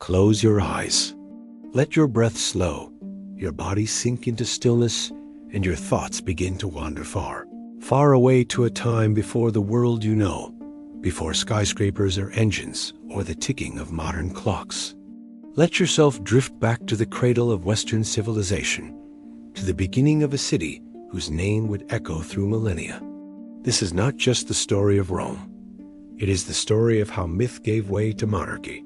Close your eyes. Let your breath slow, your body sink into stillness, and your thoughts begin to wander far, far away to a time before the world you know, before skyscrapers or engines or the ticking of modern clocks. Let yourself drift back to the cradle of Western civilization, to the beginning of a city whose name would echo through millennia. This is not just the story of Rome. It is the story of how myth gave way to monarchy,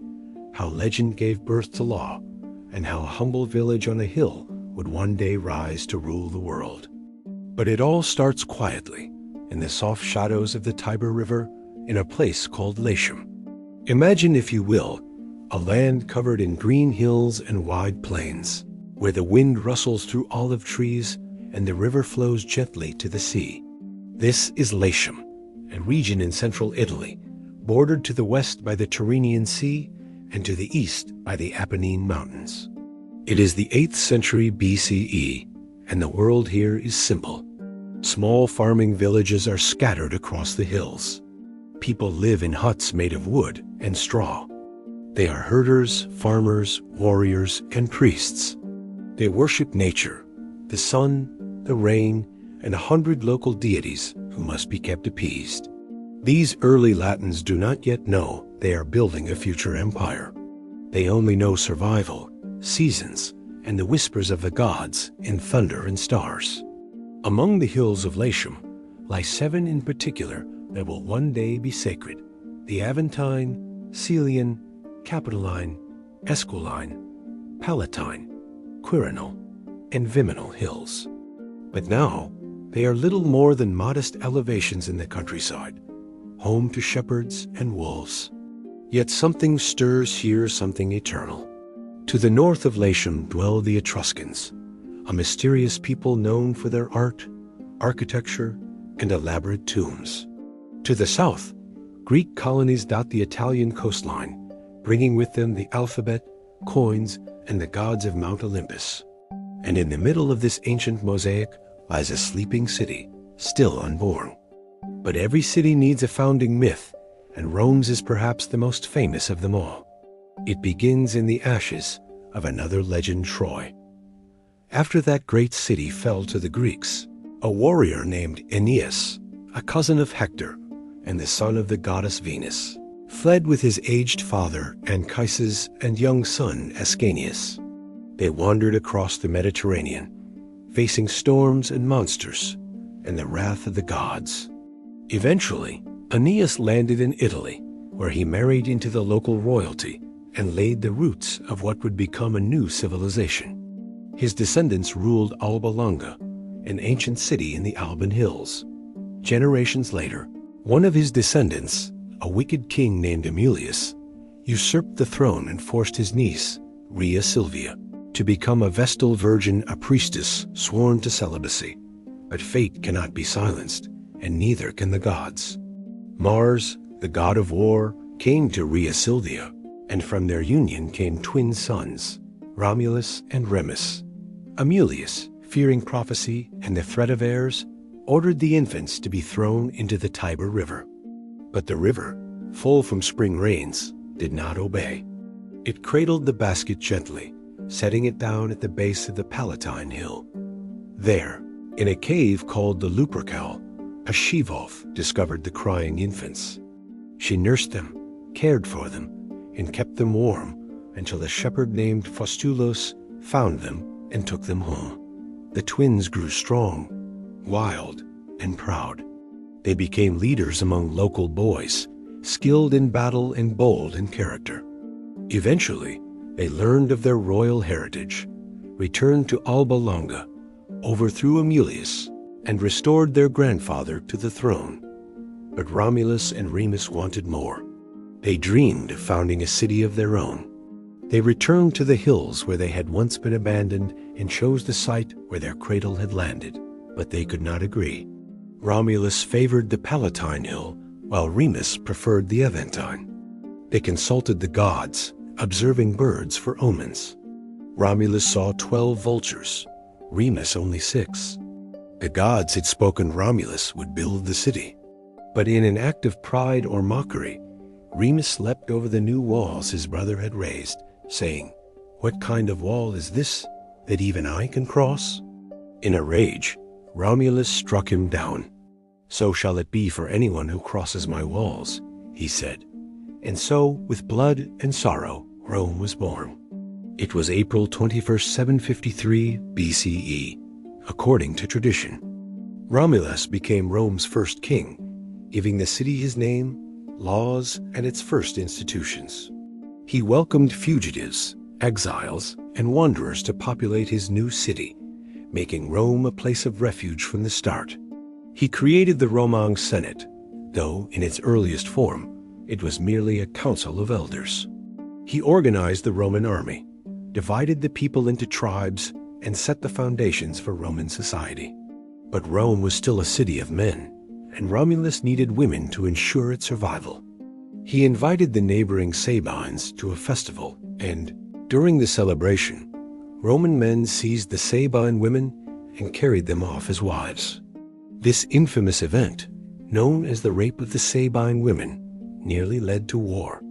how legend gave birth to law, and how a humble village on a hill would one day rise to rule the world. But it all starts quietly, in the soft shadows of the Tiber River, in a place called Latium. Imagine, if you will, a land covered in green hills and wide plains, where the wind rustles through olive trees and the river flows gently to the sea. This is Latium, a region in central Italy, bordered to the west by the Tyrrhenian Sea and to the east by the Apennine Mountains. It is the 8th century BCE, and the world here is simple. Small farming villages are scattered across the hills. People live in huts made of wood and straw. They are herders, farmers, warriors, and priests. They worship nature, the sun, the rain, and 100 local deities who must be kept appeased. These early Latins do not yet know they are building a future empire. They only know survival, seasons, and the whispers of the gods in thunder and stars. Among the hills of Latium lie 7 in particular that will one day be sacred: the Aventine, Celian, Capitoline, Esquiline, Palatine, Quirinal, and Viminal hills. But now, they are little more than modest elevations in the countryside, home to shepherds and wolves. Yet something stirs here, something eternal. To the north of Latium dwell the Etruscans, a mysterious people known for their art, architecture, and elaborate tombs. To the south, Greek colonies dot the Italian coastline, bringing with them the alphabet, coins, and the gods of Mount Olympus. And in the middle of this ancient mosaic lies a sleeping city, still unborn. But every city needs a founding myth, and Rome's is perhaps the most famous of them all. It begins in the ashes of another legend, Troy. After that great city fell to the Greeks, a warrior named Aeneas, a cousin of Hector and the son of the goddess Venus, fled with his aged father Anchises and young son Ascanius. They wandered across the Mediterranean, facing storms and monsters and the wrath of the gods. Eventually, Aeneas landed in Italy, where he married into the local royalty and laid the roots of what would become a new civilization. His descendants ruled Alba Longa, an ancient city in the Alban Hills. Generations later, one of his descendants, a wicked king named Amulius, usurped the throne and forced his niece, Rhea Silvia, to become a Vestal virgin, a priestess sworn to celibacy. But fate cannot be silenced, and neither can the gods. Mars, the god of war, came to Rhea Silvia, and from their union came twin sons, Romulus and Remus. Amulius, fearing prophecy and the threat of heirs, ordered the infants to be thrown into the Tiber River. But the river, full from spring rains, did not obey. It cradled the basket gently, setting it down at the base of the Palatine Hill. There, in a cave called the Lupercal, a she-wolf discovered the crying infants. She nursed them, cared for them, and kept them warm until a shepherd named Faustulos found them and took them home. The twins grew strong, wild, and proud. They became leaders among local boys, skilled in battle and bold in character. Eventually, they learned of their royal heritage, returned to Alba Longa, overthrew Amulius, and restored their grandfather to the throne. But Romulus and Remus wanted more. They dreamed of founding a city of their own. They returned to the hills where they had once been abandoned and chose the site where their cradle had landed. But they could not agree. Romulus favored the Palatine Hill, while Remus preferred the Aventine. They consulted the gods, observing birds for omens. Romulus saw 12 vultures, Remus only 6. The gods had spoken Romulus would build the city. But in an act of pride or mockery, Remus leapt over the new walls his brother had raised, saying, "What kind of wall is this that even I can cross?" In a rage, Romulus struck him down. "So shall it be for anyone who crosses my walls," he said. And so, with blood and sorrow, Rome was born. It was April 21st, 753 BCE, according to tradition. Romulus became Rome's first king, giving the city his name, laws, and its first institutions. He welcomed fugitives, exiles, and wanderers to populate his new city, making Rome a place of refuge from the start. He created the Roman Senate, though in its earliest form, it was merely a council of elders. He organized the Roman army, divided the people into tribes, and set the foundations for Roman society. But Rome was still a city of men, and Romulus needed women to ensure its survival. He invited the neighboring Sabines to a festival, and, during the celebration, Roman men seized the Sabine women and carried them off as wives. This infamous event, known as the rape of the Sabine women, nearly led to war.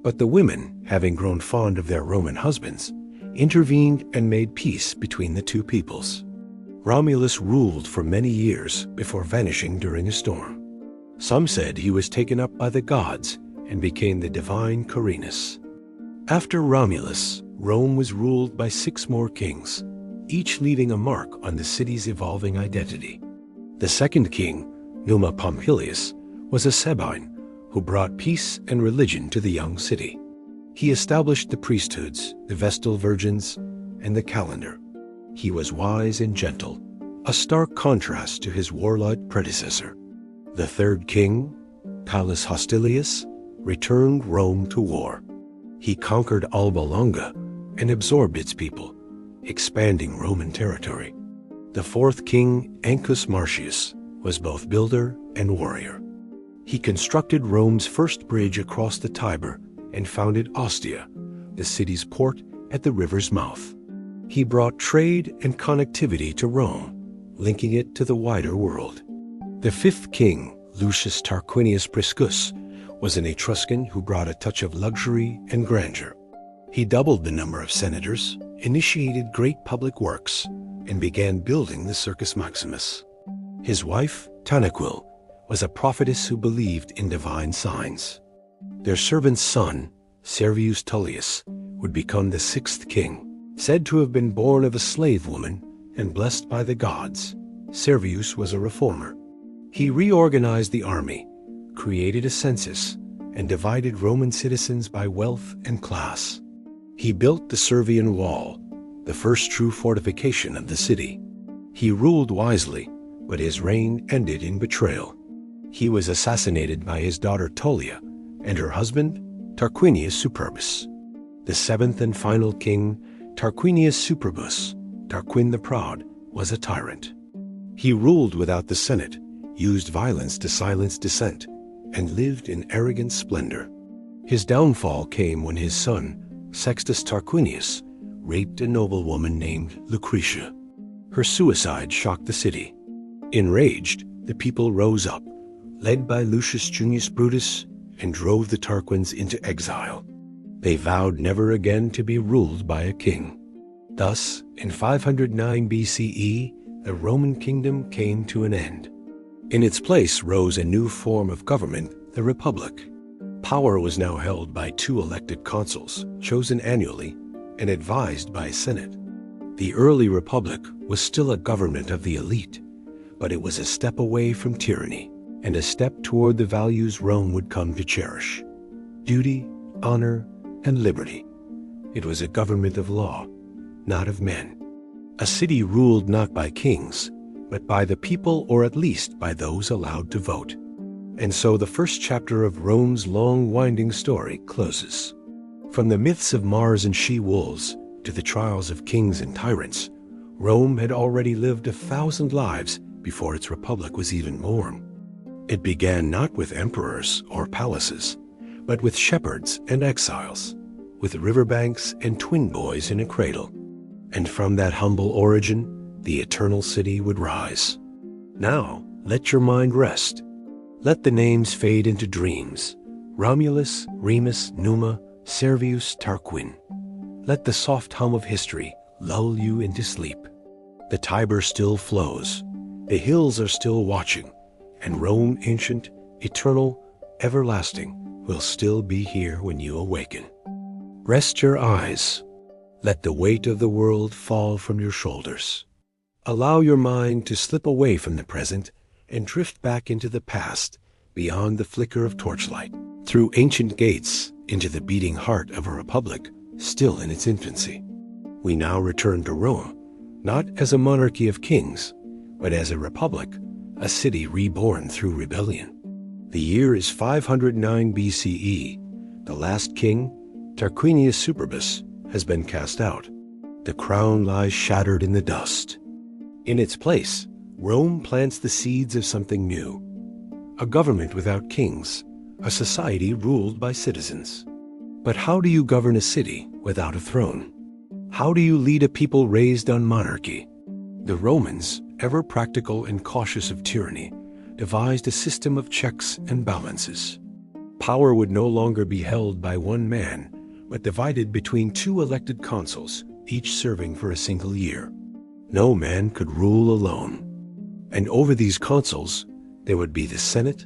But the women, having grown fond of their Roman husbands, intervened and made peace between the two peoples. Romulus ruled for many years before vanishing during a storm. Some said he was taken up by the gods and became the divine Carinus. After Romulus, Rome was ruled by 6 more kings, each leaving a mark on the city's evolving identity. The second king, Numa Pompilius, was a Sabine who brought peace and religion to the young city. He established the priesthoods, the Vestal Virgins, and the calendar. He was wise and gentle, a stark contrast to his warlike predecessor. The third king, Pallas Hostilius, returned Rome to war. He conquered Alba Longa and absorbed its people, expanding Roman territory. The fourth king, Ancus Marcius, was both builder and warrior. He constructed Rome's first bridge across the Tiber and founded Ostia, the city's port at the river's mouth. He brought trade and connectivity to Rome, linking it to the wider world. The fifth king, Lucius Tarquinius Priscus, was an Etruscan who brought a touch of luxury and grandeur. He doubled the number of senators, initiated great public works, and began building the Circus Maximus. His wife, Tanaquil, was a prophetess who believed in divine signs. Their servant's son, Servius Tullius, would become the sixth king. Said to have been born of a slave woman and blessed by the gods, Servius was a reformer. He reorganized the army, created a census, and divided Roman citizens by wealth and class. He built the Servian Wall, the first true fortification of the city. He ruled wisely, but his reign ended in betrayal. He was assassinated by his daughter Tullia and her husband, Tarquinius Superbus. The seventh and final king, Tarquinius Superbus, Tarquin the Proud, was a tyrant. He ruled without the Senate, used violence to silence dissent, and lived in arrogant splendor. His downfall came when his son, Sextus Tarquinius, raped a noblewoman named Lucretia. Her suicide shocked the city. Enraged, the people rose up, led by Lucius Junius Brutus, and drove the Tarquins into exile. They vowed never again to be ruled by a king. Thus, in 509 BCE, the Roman kingdom came to an end. In its place rose a new form of government, the Republic. Power was now held by 2 elected consuls, chosen annually, and advised by a Senate. The early Republic was still a government of the elite, but it was a step away from tyranny, and a step toward the values Rome would come to cherish: duty, honor, and liberty. It was a government of law, not of men. A city ruled not by kings, but by the people, or at least by those allowed to vote. And so the first chapter of Rome's long winding story closes. From the myths of Mars and she-wolves to the trials of kings and tyrants, Rome had already lived 1,000 lives before its republic was even born. It began not with emperors or palaces, but with shepherds and exiles, with riverbanks and twin boys in a cradle. And from that humble origin, the eternal city would rise. Now, let your mind rest. Let the names fade into dreams: Romulus, Remus, Numa, Servius, Tarquin. Let the soft hum of history lull you into sleep. The Tiber still flows, the hills are still watching, and Rome, ancient, eternal, everlasting, will still be here when you awaken. Rest your eyes. Let the weight of the world fall from your shoulders. Allow your mind to slip away from the present and drift back into the past, beyond the flicker of torchlight, through ancient gates into the beating heart of a republic still in its infancy. We now return to Rome, not as a monarchy of kings, but as a republic, a city reborn through rebellion. The year is 509 BCE. The last king, Tarquinius Superbus, has been cast out. The crown lies shattered in the dust. In its place, Rome plants the seeds of something new. A government without kings, a society ruled by citizens. But how do you govern a city without a throne? How do you lead a people raised on monarchy? The Romans, ever practical and cautious of tyranny, devised a system of checks and balances. Power would no longer be held by one man, but divided between two elected consuls, each serving for a single year. No man could rule alone. And over these consuls, there would be the Senate,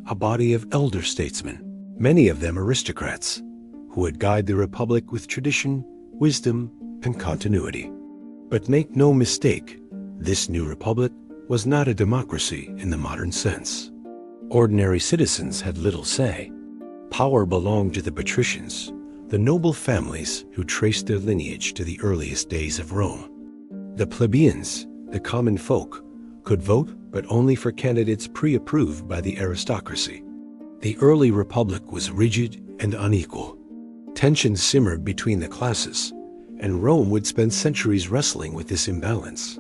a body of elder statesmen, many of them aristocrats, who would guide the republic with tradition, wisdom, and continuity. But make no mistake, this new republic was not a democracy in the modern sense. Ordinary citizens had little say. Power belonged to the patricians, the noble families who traced their lineage to the earliest days of Rome. The plebeians, the common folk, could vote but only for candidates pre-approved by the aristocracy. The early republic was rigid and unequal. Tensions simmered between the classes, and Rome would spend centuries wrestling with this imbalance.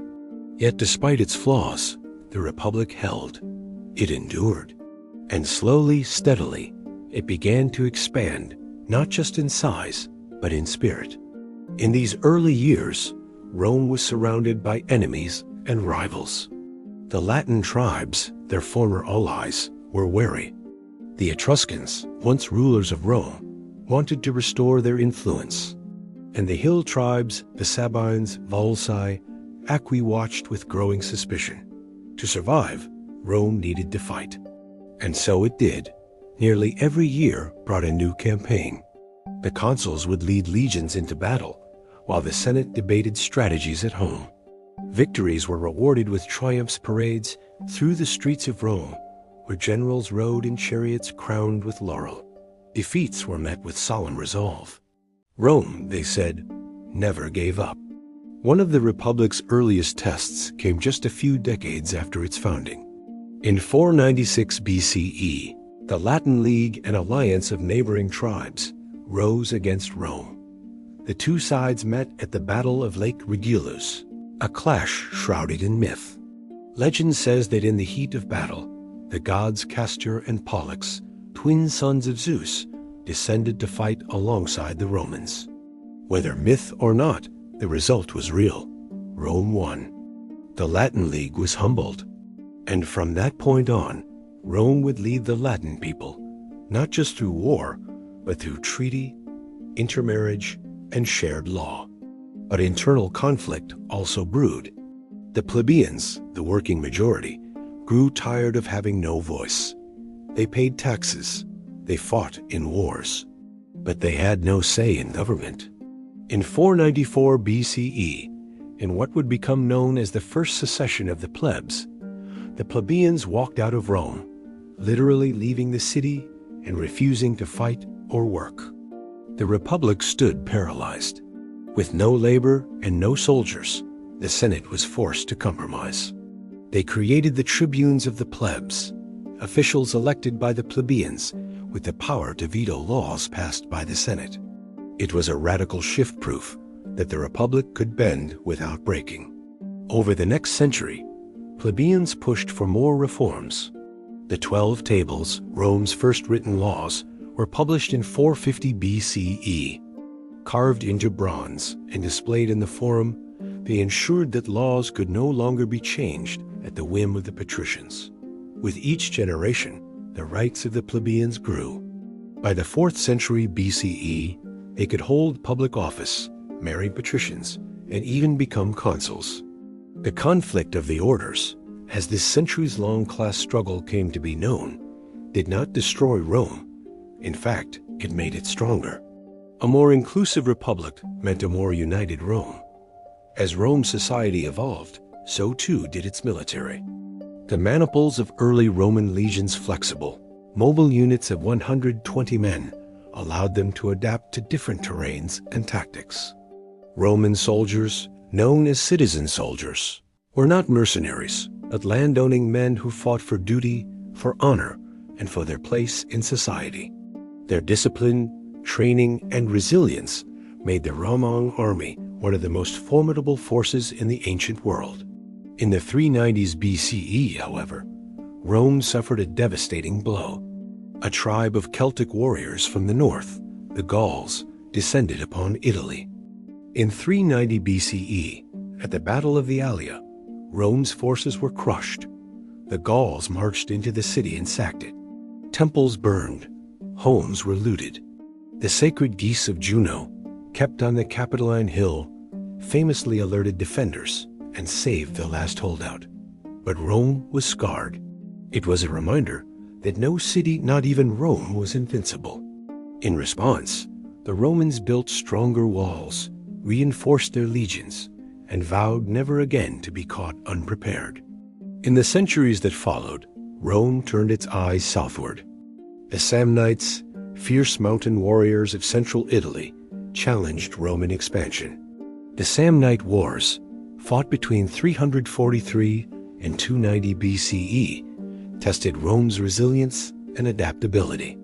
Yet despite its flaws, the republic held. It endured. And slowly, steadily, it began to expand, not just in size, but in spirit. In these early years, Rome was surrounded by enemies and rivals. The Latin tribes, their former allies, were wary. The Etruscans, once rulers of Rome, wanted to restore their influence. And the hill tribes, the Sabines, Volsci, Acqui watched with growing suspicion. To survive, Rome needed to fight. And so it did. Nearly every year brought a new campaign. The consuls would lead legions into battle, while the Senate debated strategies at home. Victories were rewarded with triumphs parades through the streets of Rome, where generals rode in chariots crowned with laurel. Defeats were met with solemn resolve. Rome, they said, never gave up. One of the Republic's earliest tests came just a few decades after its founding. In 496 BCE, the Latin League, an alliance of neighboring tribes, rose against Rome. The two sides met at the Battle of Lake Regillus, a clash shrouded in myth. Legend says that in the heat of battle, the gods Castor and Pollux, twin sons of Zeus, descended to fight alongside the Romans. Whether myth or not, the result was real. Rome won. The Latin League was humbled. And from that point on, Rome would lead the Latin people, not just through war, but through treaty, intermarriage, and shared law. But internal conflict also brewed. The plebeians, the working majority, grew tired of having no voice. They paid taxes, they fought in wars, but they had no say in government. In 494 BCE, in what would become known as the First Secession of the Plebs, the plebeians walked out of Rome, literally leaving the city and refusing to fight or work. The Republic stood paralyzed. With no labor and no soldiers, the Senate was forced to compromise. They created the tribunes of the plebs, officials elected by the plebeians with the power to veto laws passed by the Senate. It was a radical shift proof that the Republic could bend without breaking. Over the next century, plebeians pushed for more reforms. The 12 Tables, Rome's first written laws, were published in 450 BCE. Carved into bronze and displayed in the Forum, they ensured that laws could no longer be changed at the whim of the patricians. With each generation, the rights of the plebeians grew. By the 4th century BCE, they could hold public office, marry patricians, and even become consuls. The conflict of the orders, as this centuries-long class struggle came to be known, did not destroy Rome. In fact, it made it stronger. A more inclusive republic meant a more united Rome. As Rome's society evolved, so too did its military. The maniples of early Roman legions flexible, mobile units of 120 men allowed them to adapt to different terrains and tactics. Roman soldiers, known as citizen soldiers, were not mercenaries, but land-owning men who fought for duty, for honor, and for their place in society. Their discipline, training, and resilience made the Roman army one of the most formidable forces in the ancient world. In the 390s BCE, however, Rome suffered a devastating blow. A tribe of Celtic warriors from the north, the Gauls, descended upon Italy. In 390 BCE, at the Battle of the Allia, Rome's forces were crushed. The Gauls marched into the city and sacked it. Temples burned, homes were looted. The sacred geese of Juno, kept on the Capitoline Hill, famously alerted defenders and saved the last holdout. But Rome was scarred. It was a reminder that no city, not even Rome, was invincible. In response, the Romans built stronger walls, reinforced their legions, and vowed never again to be caught unprepared. In the centuries that followed, Rome turned its eyes southward. The Samnites, fierce mountain warriors of central Italy, challenged Roman expansion. The Samnite Wars, fought between 343 and 290 BCE, tested Rome's resilience and adaptability.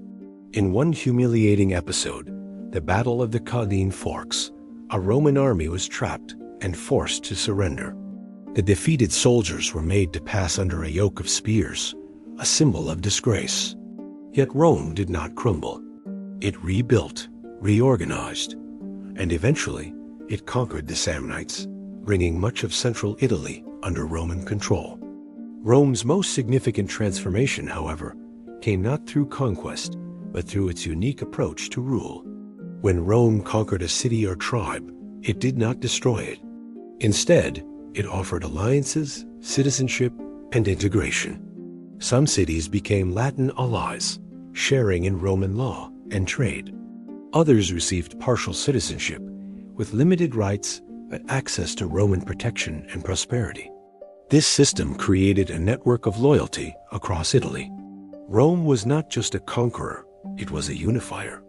In one humiliating episode, the Battle of the Caudine Forks, a Roman army was trapped and forced to surrender. The defeated soldiers were made to pass under a yoke of spears, a symbol of disgrace. Yet Rome did not crumble. It rebuilt, reorganized, and eventually it conquered the Samnites, bringing much of central Italy under Roman control. Rome's most significant transformation, however, came not through conquest, but through its unique approach to rule. When Rome conquered a city or tribe, it did not destroy it. Instead, it offered alliances, citizenship, and integration. Some cities became Latin allies, sharing in Roman law and trade. Others received partial citizenship, with limited rights but access to Roman protection and prosperity. This system created a network of loyalty across Italy. Rome was not just a conqueror, it was a unifier.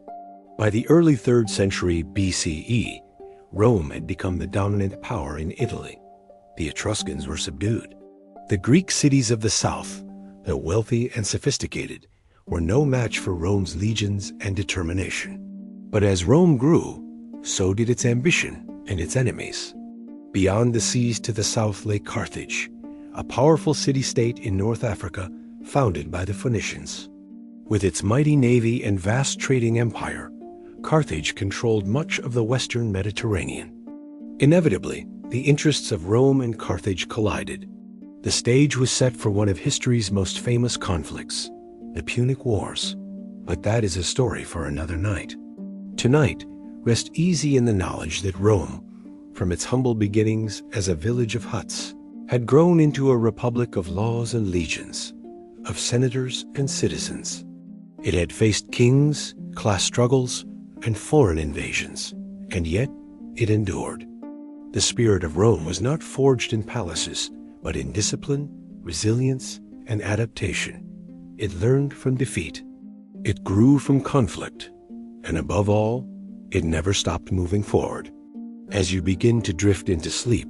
By the early 3rd century BCE, Rome had become the dominant power in Italy. The Etruscans were subdued. The Greek cities of the south, though wealthy and sophisticated, were no match for Rome's legions and determination. But as Rome grew, so did its ambition and its enemies. Beyond the seas to the south lay Carthage, a powerful city-state in North Africa founded by the Phoenicians. With its mighty navy and vast trading empire, Carthage controlled much of the western Mediterranean. Inevitably, the interests of Rome and Carthage collided. The stage was set for one of history's most famous conflicts, the Punic Wars. But that is a story for another night. Tonight, rest easy in the knowledge that Rome, from its humble beginnings as a village of huts, had grown into a republic of laws and legions, of senators and citizens. It had faced kings, class struggles, and foreign invasions, and yet it endured. The spirit of Rome was not forged in palaces, but in discipline, resilience, and adaptation. It learned from defeat. It grew from conflict. And above all, it never stopped moving forward. As you begin to drift into sleep,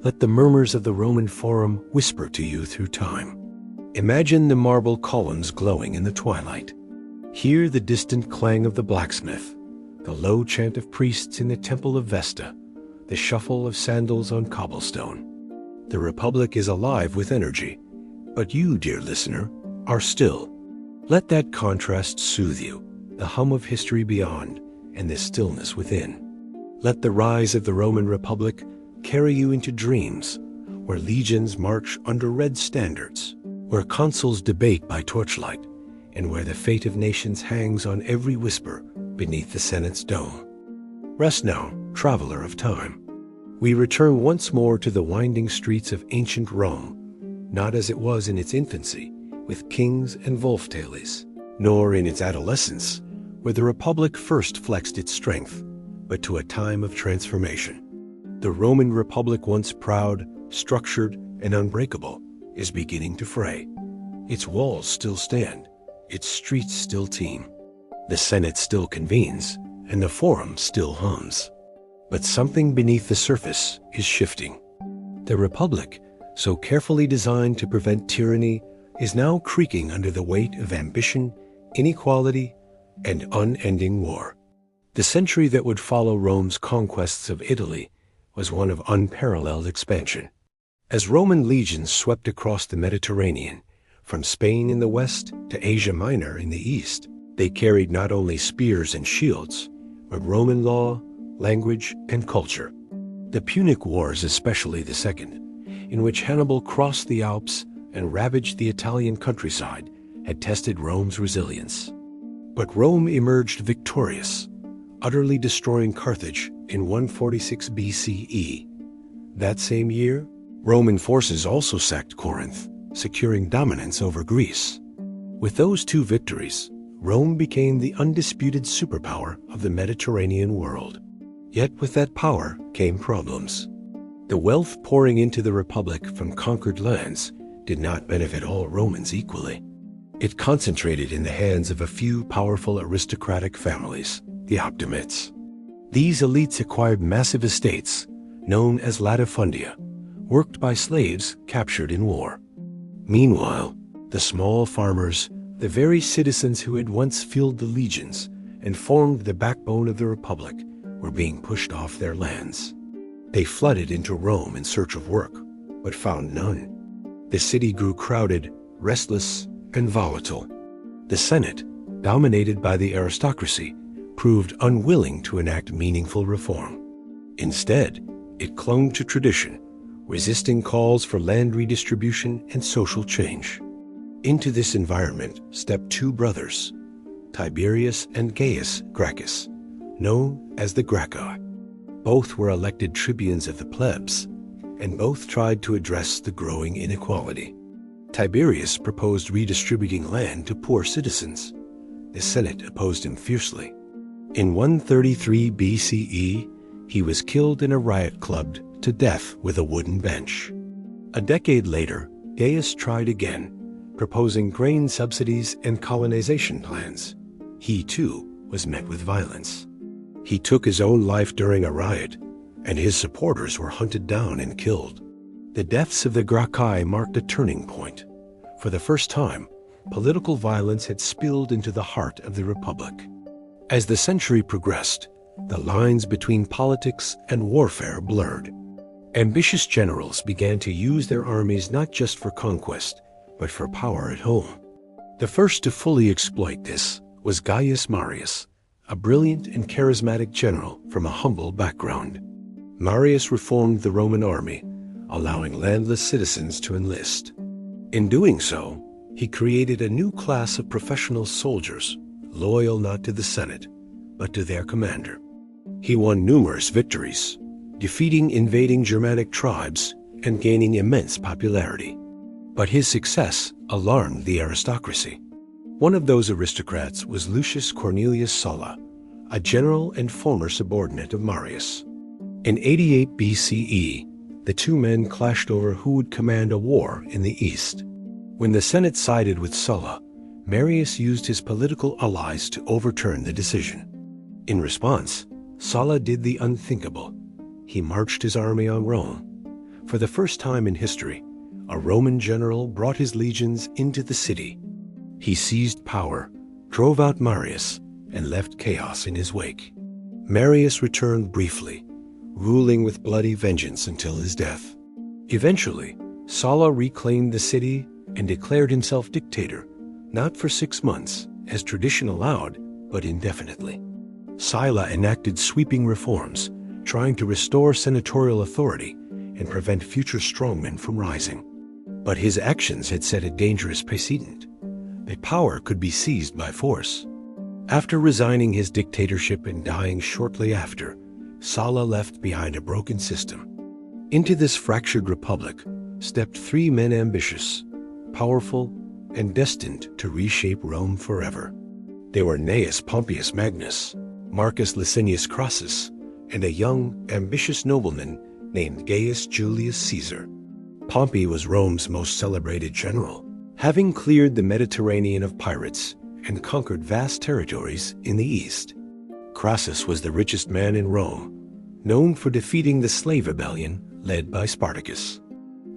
let the murmurs of the Roman Forum whisper to you through time. Imagine the marble columns glowing in the twilight. Hear the distant clang of the blacksmith, the low chant of priests in the Temple of Vesta, the shuffle of sandals on cobblestone. The Republic is alive with energy, but you, dear listener, are still. Let that contrast soothe you, the hum of history beyond, and the stillness within. Let the rise of the Roman Republic carry you into dreams, where legions march under red standards, where consuls debate by torchlight, and where the fate of nations hangs on every whisper beneath the Senate's dome. Rest now, traveler of time. We return once more to the winding streets of ancient Rome, not as it was in its infancy, with kings and Volftales, nor in its adolescence, where the Republic first flexed its strength, but to a time of transformation. The Roman Republic, once proud, structured, and unbreakable, is beginning to fray. Its walls still stand, its streets still teem. The Senate still convenes, and the Forum still hums. But something beneath the surface is shifting. The Republic, so carefully designed to prevent tyranny, is now creaking under the weight of ambition, inequality, and unending war. The century that would follow Rome's conquests of Italy was one of unparalleled expansion. As Roman legions swept across the Mediterranean, from Spain in the west to Asia Minor in the east, they carried not only spears and shields, but Roman law, language, and culture. The Punic Wars, especially the second, in which Hannibal crossed the Alps and ravaged the Italian countryside, had tested Rome's resilience. But Rome emerged victorious, utterly destroying Carthage in 146 BCE. That same year, Roman forces also sacked Corinth, securing dominance over Greece. With those two victories, Rome became the undisputed superpower of the Mediterranean world. Yet with that power came problems. The wealth pouring into the Republic from conquered lands did not benefit all Romans equally. It concentrated in the hands of a few powerful aristocratic families, the Optimates. These elites acquired massive estates, known as latifundia, worked by slaves captured in war. Meanwhile, the small farmers, the very citizens who had once fueled the legions and formed the backbone of the Republic, were being pushed off their lands. They flooded into Rome in search of work, but found none. The city grew crowded, restless, and volatile. The Senate, dominated by the aristocracy, proved unwilling to enact meaningful reform. Instead, it clung to tradition, resisting calls for land redistribution and social change. Into this environment stepped two brothers, Tiberius and Gaius Gracchus, known as the Gracchi. Both were elected tribunes of the plebs, and both tried to address the growing inequality. Tiberius proposed redistributing land to poor citizens. The Senate opposed him fiercely. In 133 BCE, he was killed in a riot clubbed to death with a wooden bench. A decade later, Gaius tried again, proposing grain subsidies and colonization plans. He, too, was met with violence. He took his own life during a riot, and his supporters were hunted down and killed. The deaths of the Gracchi marked a turning point. For the first time, political violence had spilled into the heart of the Republic. As the century progressed, the lines between politics and warfare blurred. Ambitious generals began to use their armies not just for conquest, but for power at home. The first to fully exploit this was Gaius Marius, a brilliant and charismatic general from a humble background. Marius reformed the Roman army, allowing landless citizens to enlist. In doing so, he created a new class of professional soldiers, loyal not to the Senate, but to their commander. He won numerous victories, defeating invading Germanic tribes and gaining immense popularity. But his success alarmed the aristocracy. One of those aristocrats was Lucius Cornelius Sulla, a general and former subordinate of Marius. In 88 BCE, the two men clashed over who would command a war in the east. When the Senate sided with Sulla, Marius used his political allies to overturn the decision. In response, Sulla did the unthinkable. He marched his army on Rome. For the first time in history, a Roman general brought his legions into the city. He seized power, drove out Marius, and left chaos in his wake. Marius returned briefly, ruling with bloody vengeance until his death. Eventually, Sulla reclaimed the city and declared himself dictator, not for 6 months, as tradition allowed, but indefinitely. Sulla enacted sweeping reforms, trying to restore senatorial authority and prevent future strongmen from rising. But his actions had set a dangerous precedent. The power could be seized by force. After resigning his dictatorship and dying shortly after, Sulla left behind a broken system. Into this fractured republic stepped three men ambitious, powerful, and destined to reshape Rome forever. They were Gnaeus Pompeius Magnus, Marcus Licinius Crassus, and a young, ambitious nobleman named Gaius Julius Caesar. Pompey was Rome's most celebrated general, having cleared the Mediterranean of pirates and conquered vast territories in the east. Crassus was the richest man in Rome, known for defeating the slave rebellion led by Spartacus.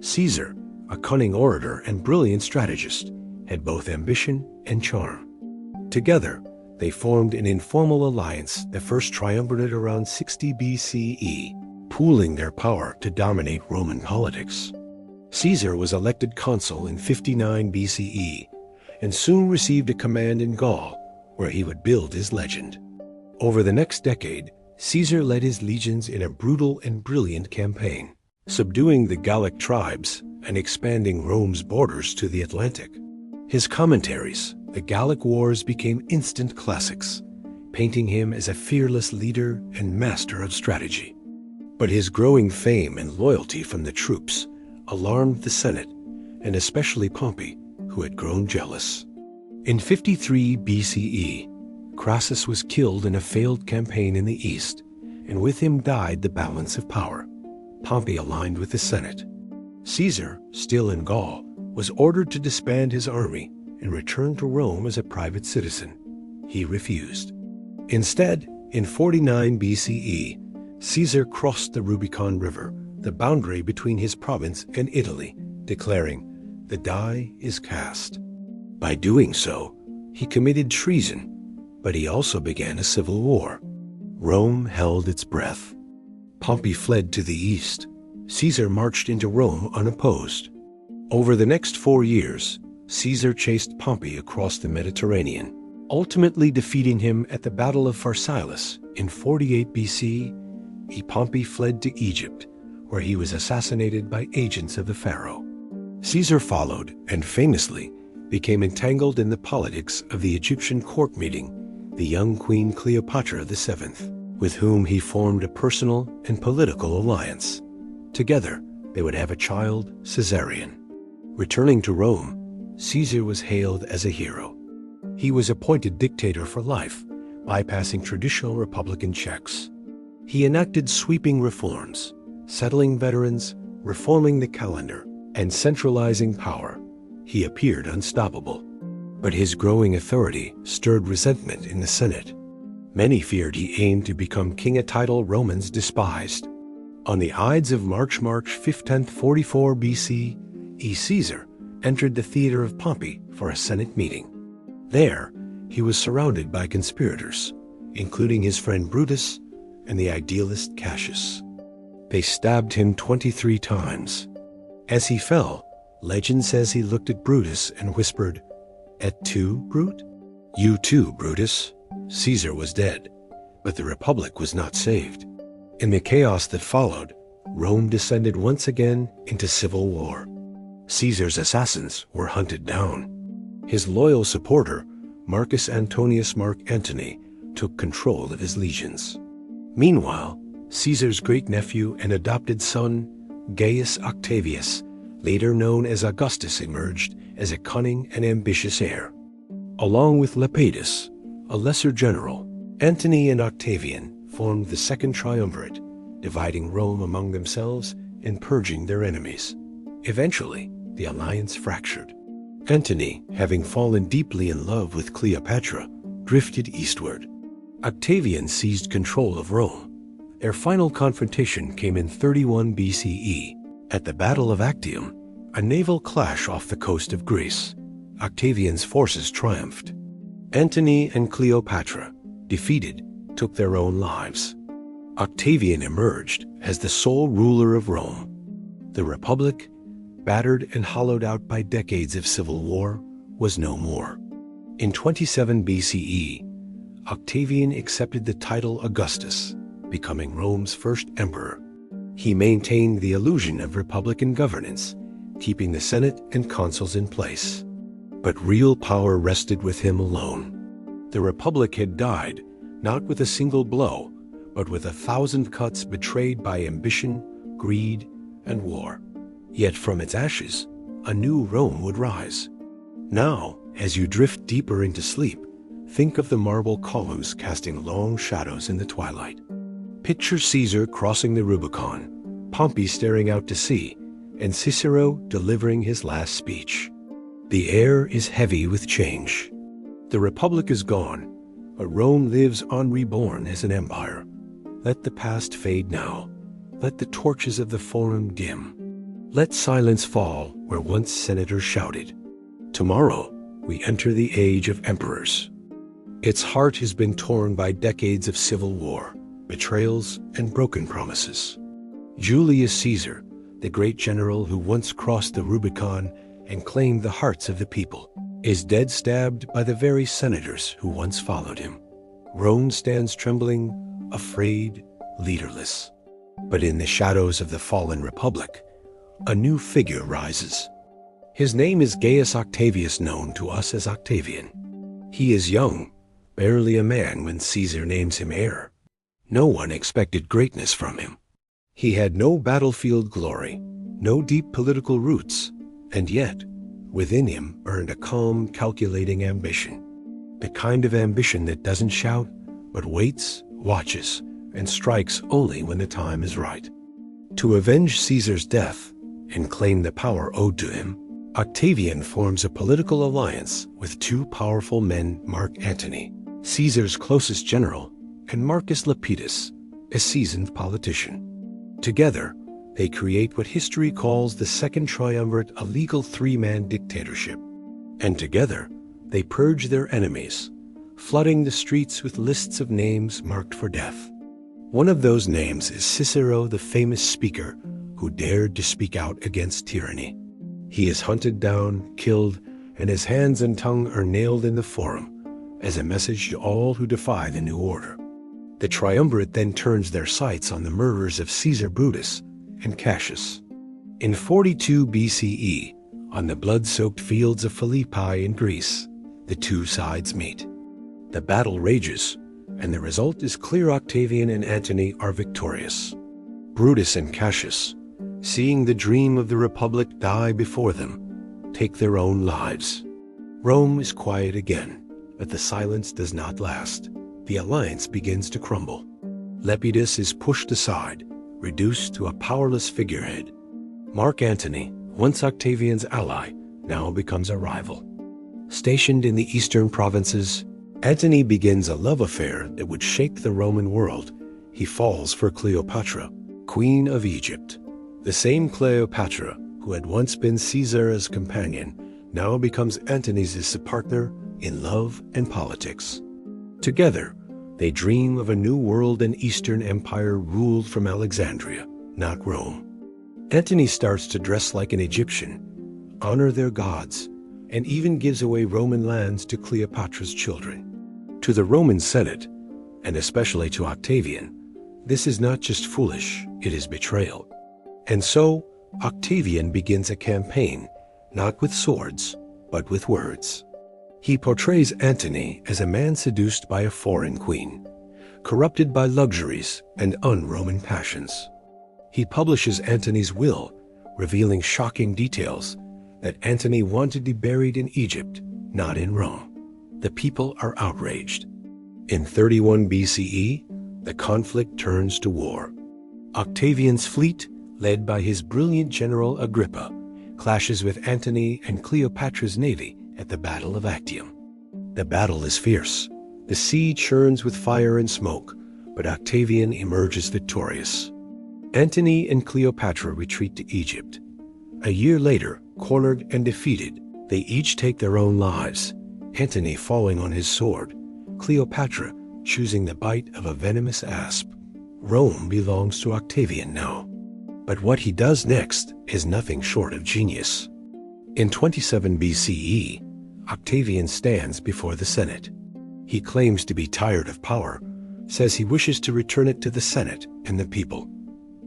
Caesar, a cunning orator and brilliant strategist, had both ambition and charm. Together, they formed an informal alliance that first triumvirated around 60 BCE, pooling their power to dominate Roman politics. Caesar was elected consul in 59 BCE and soon received a command in Gaul, where he would build his legend. Over the next decade, Caesar led his legions in a brutal and brilliant campaign, subduing the Gallic tribes and expanding Rome's borders to the Atlantic. His commentaries, The Gallic Wars, became instant classics, painting him as a fearless leader and master of strategy. But his growing fame and loyalty from the troops alarmed the Senate, and especially Pompey, who had grown jealous. In 53 BCE, Crassus was killed in a failed campaign in the east, and with him died the balance of power. Pompey aligned with the Senate. Caesar, still in Gaul, was ordered to disband his army and return to Rome as a private citizen. He refused. Instead, in 49 BCE, Caesar crossed the Rubicon River, the boundary between his province and Italy, declaring, "The die is cast." By doing so, he committed treason, but he also began a civil war. Rome held its breath. Pompey fled to the east. Caesar marched into Rome unopposed. Over the next 4 years, Caesar chased Pompey across the Mediterranean, ultimately defeating him at the Battle of Pharsalus in 48 BC. Pompey fled to Egypt, where he was assassinated by agents of the pharaoh. Caesar followed and famously became entangled in the politics of the Egyptian court meeting the young Queen Cleopatra VII, with whom he formed a personal and political alliance. Together, they would have a child, Caesarion. Returning to Rome, Caesar was hailed as a hero. He was appointed dictator for life, bypassing traditional republican checks. He enacted sweeping reforms, settling veterans, reforming the calendar, and centralizing power. He appeared unstoppable. But his growing authority stirred resentment in the Senate. Many feared he aimed to become king, a title Romans despised. On the Ides of March 15th, 44 BC, Caesar entered the theater of Pompey for a Senate meeting. There, he was surrounded by conspirators, including his friend Brutus and the idealist Cassius. They stabbed him 23 times. As he fell, legend says he looked at Brutus and whispered, "Et tu, Brute?" "You too, Brutus." Caesar was dead, but the Republic was not saved. In the chaos that followed, Rome descended once again into civil war. Caesar's assassins were hunted down. His loyal supporter, Marcus Antonius Mark Antony, took control of his legions. Meanwhile, Caesar's great-nephew and adopted son, Gaius Octavius, later known as Augustus, emerged as a cunning and ambitious heir. Along with Lepidus, a lesser general, Antony and Octavian formed the Second Triumvirate, dividing Rome among themselves and purging their enemies. Eventually, the alliance fractured. Antony, having fallen deeply in love with Cleopatra, drifted eastward. Octavian seized control of Rome. Their final confrontation came in 31 BCE. At the Battle of Actium, a naval clash off the coast of Greece, Octavian's forces triumphed. Antony and Cleopatra, defeated, took their own lives. Octavian emerged as the sole ruler of Rome. The Republic, battered and hollowed out by decades of civil war, was no more. In 27 BCE, Octavian accepted the title Augustus, becoming Rome's first emperor. He maintained the illusion of republican governance, keeping the Senate and consuls in place. But real power rested with him alone. The Republic had died, not with a single blow, but with 1,000 cuts betrayed by ambition, greed, and war. Yet from its ashes, a new Rome would rise. Now, as you drift deeper into sleep, think of the marble columns casting long shadows in the twilight. Picture Caesar crossing the Rubicon, Pompey staring out to sea, and Cicero delivering his last speech. The air is heavy with change. The Republic is gone, but Rome lives on reborn as an empire. Let the past fade now. Let the torches of the Forum dim. Let silence fall where once senators shouted. Tomorrow, we enter the age of emperors. Its heart has been torn by decades of civil war, betrayals, and broken promises. Julius Caesar, the great general who once crossed the Rubicon and claimed the hearts of the people, is dead stabbed by the very senators who once followed him. Rome stands trembling, afraid, leaderless. But in the shadows of the fallen republic, a new figure rises. His name is Gaius Octavius, known to us as Octavian. He is young, barely a man when Caesar names him heir. No one expected greatness from him. He had no battlefield glory, no deep political roots, and yet, within him burned a calm, calculating ambition. The kind of ambition that doesn't shout, but waits, watches, and strikes only when the time is right. To avenge Caesar's death and claim the power owed to him, Octavian forms a political alliance with two powerful men, Mark Antony, Caesar's closest general, and Marcus Lepidus, a seasoned politician. Together, they create what history calls the Second Triumvirate, a legal three-man dictatorship. And together, they purge their enemies, flooding the streets with lists of names marked for death. One of those names is Cicero, the famous speaker who dared to speak out against tyranny. He is hunted down, killed, and his hands and tongue are nailed in the Forum as a message to all who defy the new order. The triumvirate then turns their sights on the murderers of Caesar Brutus and Cassius. In 42 BCE, on the blood-soaked fields of Philippi in Greece, the two sides meet. The battle rages, and the result is clear: Octavian and Antony are victorious. Brutus and Cassius, seeing the dream of the Republic die before them, take their own lives. Rome is quiet again, but the silence does not last. The alliance begins to crumble. Lepidus is pushed aside, reduced to a powerless figurehead. Mark Antony, once Octavian's ally, now becomes a rival. Stationed in the eastern provinces, Antony begins a love affair that would shake the Roman world. He falls for Cleopatra, Queen of Egypt. The same Cleopatra who had once been Caesar's companion now becomes Antony's partner in love and politics. Together, they dream of a new world, an Eastern empire ruled from Alexandria, not Rome. Antony starts to dress like an Egyptian, honor their gods, and even gives away Roman lands to Cleopatra's children. To the Roman Senate, and especially to Octavian, this is not just foolish, it is betrayal. And so, Octavian begins a campaign, not with swords, but with words. He portrays Antony as a man seduced by a foreign queen, corrupted by luxuries and un-Roman passions. He publishes Antony's will, revealing shocking details that Antony wanted to be buried in Egypt, not in Rome. The people are outraged. In 31 BCE, the conflict turns to war. Octavian's fleet, led by his brilliant general Agrippa, clashes with Antony and Cleopatra's navy at the Battle of Actium. The battle is fierce. The sea churns with fire and smoke, but Octavian emerges victorious. Antony and Cleopatra retreat to Egypt. A year later, cornered and defeated, they each take their own lives, Antony falling on his sword, Cleopatra choosing the bite of a venomous asp. Rome belongs to Octavian now. But what he does next is nothing short of genius. In 27 BCE, Octavian stands before the Senate. He claims to be tired of power, says he wishes to return it to the Senate and the people.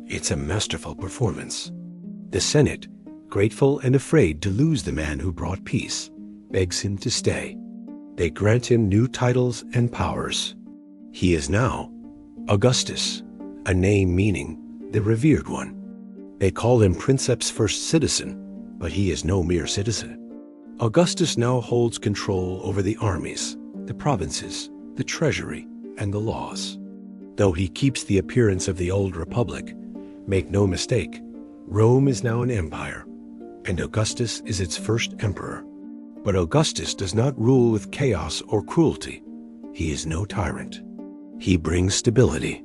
It's a masterful performance. The Senate, grateful and afraid to lose the man who brought peace, begs him to stay. They grant him new titles and powers. He is now Augustus, a name meaning the revered one. They call him Princeps First Citizen, but he is no mere citizen. Augustus now holds control over the armies, the provinces, the treasury, and the laws. Though he keeps the appearance of the old republic, make no mistake, Rome is now an empire, and Augustus is its first emperor. But Augustus does not rule with chaos or cruelty. He is no tyrant. He brings stability.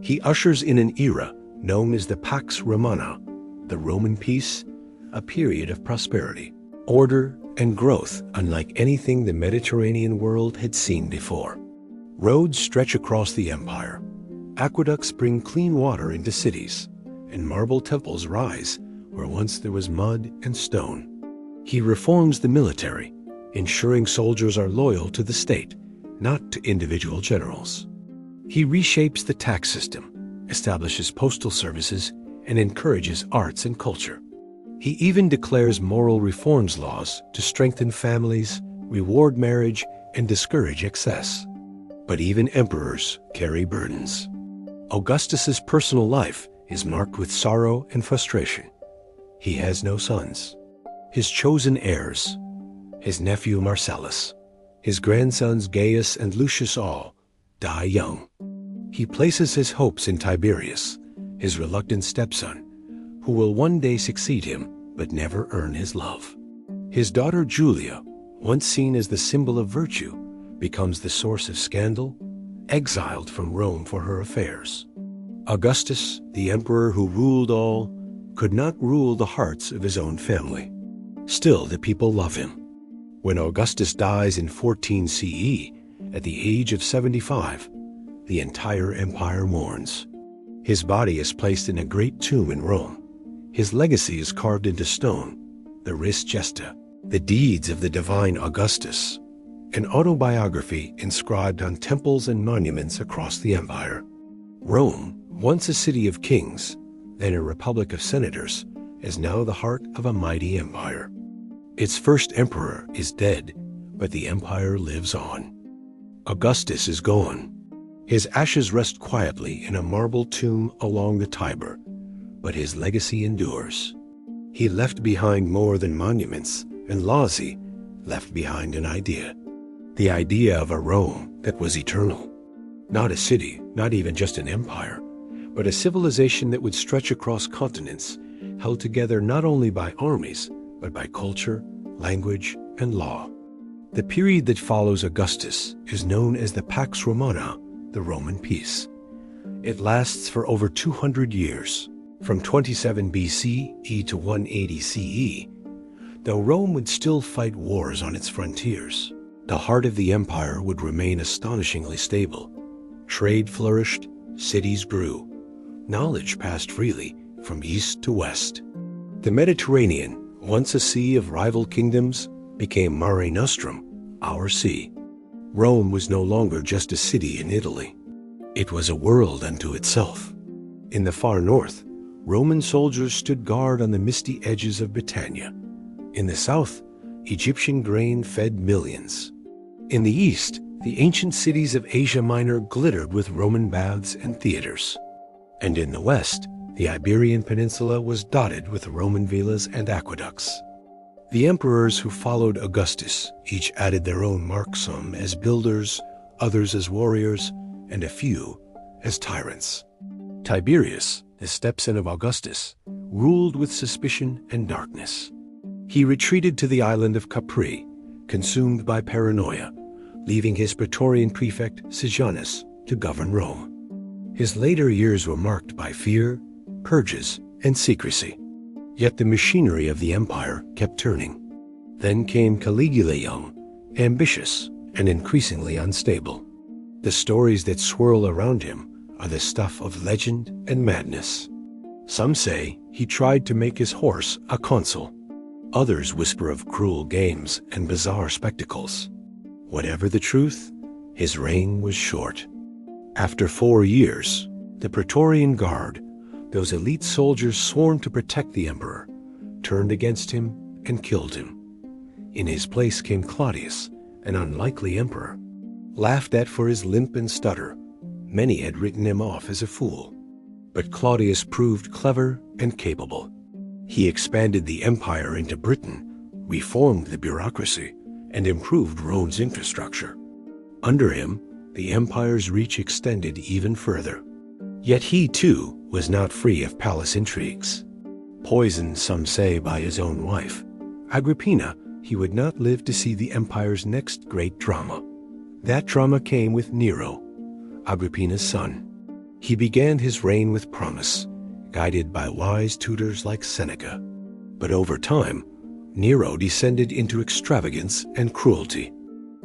He ushers in an era known as the Pax Romana, the Roman peace, a period of prosperity, order, and growth unlike anything the Mediterranean world had seen before. Roads stretch across the empire. Aqueducts bring clean water into cities, and marble temples rise where once there was mud and stone. He reforms the military, ensuring soldiers are loyal to the state, not to individual generals. He reshapes the tax system, establishes postal services, and encourages arts and culture. He even declares moral reforms laws to strengthen families, reward marriage, and discourage excess. But even emperors carry burdens. Augustus's personal life is marked with sorrow and frustration. He has no sons. His chosen heirs, his nephew Marcellus, his grandsons Gaius and Lucius all, die young. He places his hopes in Tiberius, his reluctant stepson, who will one day succeed him but never earn his love. His daughter Julia, once seen as the symbol of virtue, becomes the source of scandal, exiled from Rome for her affairs. Augustus, the emperor who ruled all, could not rule the hearts of his own family. Still, the people love him. When Augustus dies in 14 CE, at the age of 75, the entire empire mourns. His body is placed in a great tomb in Rome. His legacy is carved into stone, the Res Gesta, the deeds of the divine Augustus, an autobiography inscribed on temples and monuments across the empire. Rome, once a city of kings, then a republic of senators, is now the heart of a mighty empire. Its first emperor is dead, but the empire lives on. Augustus is gone. His ashes rest quietly in a marble tomb along the Tiber, but his legacy endures. He left behind more than monuments, and Lazi left behind an idea. The idea of a Rome that was eternal. Not a city, not even just an empire, but a civilization that would stretch across continents, held together not only by armies, but by culture, language, and law. The period that follows Augustus is known as the Pax Romana, the Roman peace. It lasts for over 200 years, from 27 BCE to 180 CE. Though Rome would still fight wars on its frontiers, the heart of the empire would remain astonishingly stable. Trade flourished, cities grew, knowledge passed freely from east to west. The Mediterranean, once a sea of rival kingdoms, became Mare Nostrum, our sea. Rome was no longer just a city in Italy. It was a world unto itself. In the far north, Roman soldiers stood guard on the misty edges of Britannia. In the south, Egyptian grain fed millions. In the east, the ancient cities of Asia Minor glittered with Roman baths and theaters. And in the west, the Iberian Peninsula was dotted with Roman villas and aqueducts. The emperors who followed Augustus each added their own mark, some as builders, others as warriors, and a few as tyrants. Tiberius, the stepson of Augustus, ruled with suspicion and darkness. He retreated to the island of Capri, consumed by paranoia, leaving his praetorian prefect Sejanus to govern Rome. His later years were marked by fear, purges, and secrecy. Yet the machinery of the empire kept turning. Then came Caligula young, ambitious, and increasingly unstable. The stories that swirl around him are the stuff of legend and madness. Some say he tried to make his horse a consul. Others whisper of cruel games and bizarre spectacles. Whatever the truth, his reign was short. After 4 years, the Praetorian Guard, those elite soldiers sworn to protect the emperor, turned against him and killed him. In his place came Claudius, an unlikely emperor, laughed at for his limp and stutter, Many had written him off as a fool, but Claudius proved clever and capable. He expanded the empire into Britain, reformed the bureaucracy, and improved Rome's infrastructure. Under him, the empire's reach extended even further. Yet he, too, was not free of palace intrigues. Poisoned, some say, by his own wife, Agrippina, he would not live to see the empire's next great drama. That drama came with Nero, Agrippina's son. He began his reign with promise, guided by wise tutors like Seneca. But over time, Nero descended into extravagance and cruelty.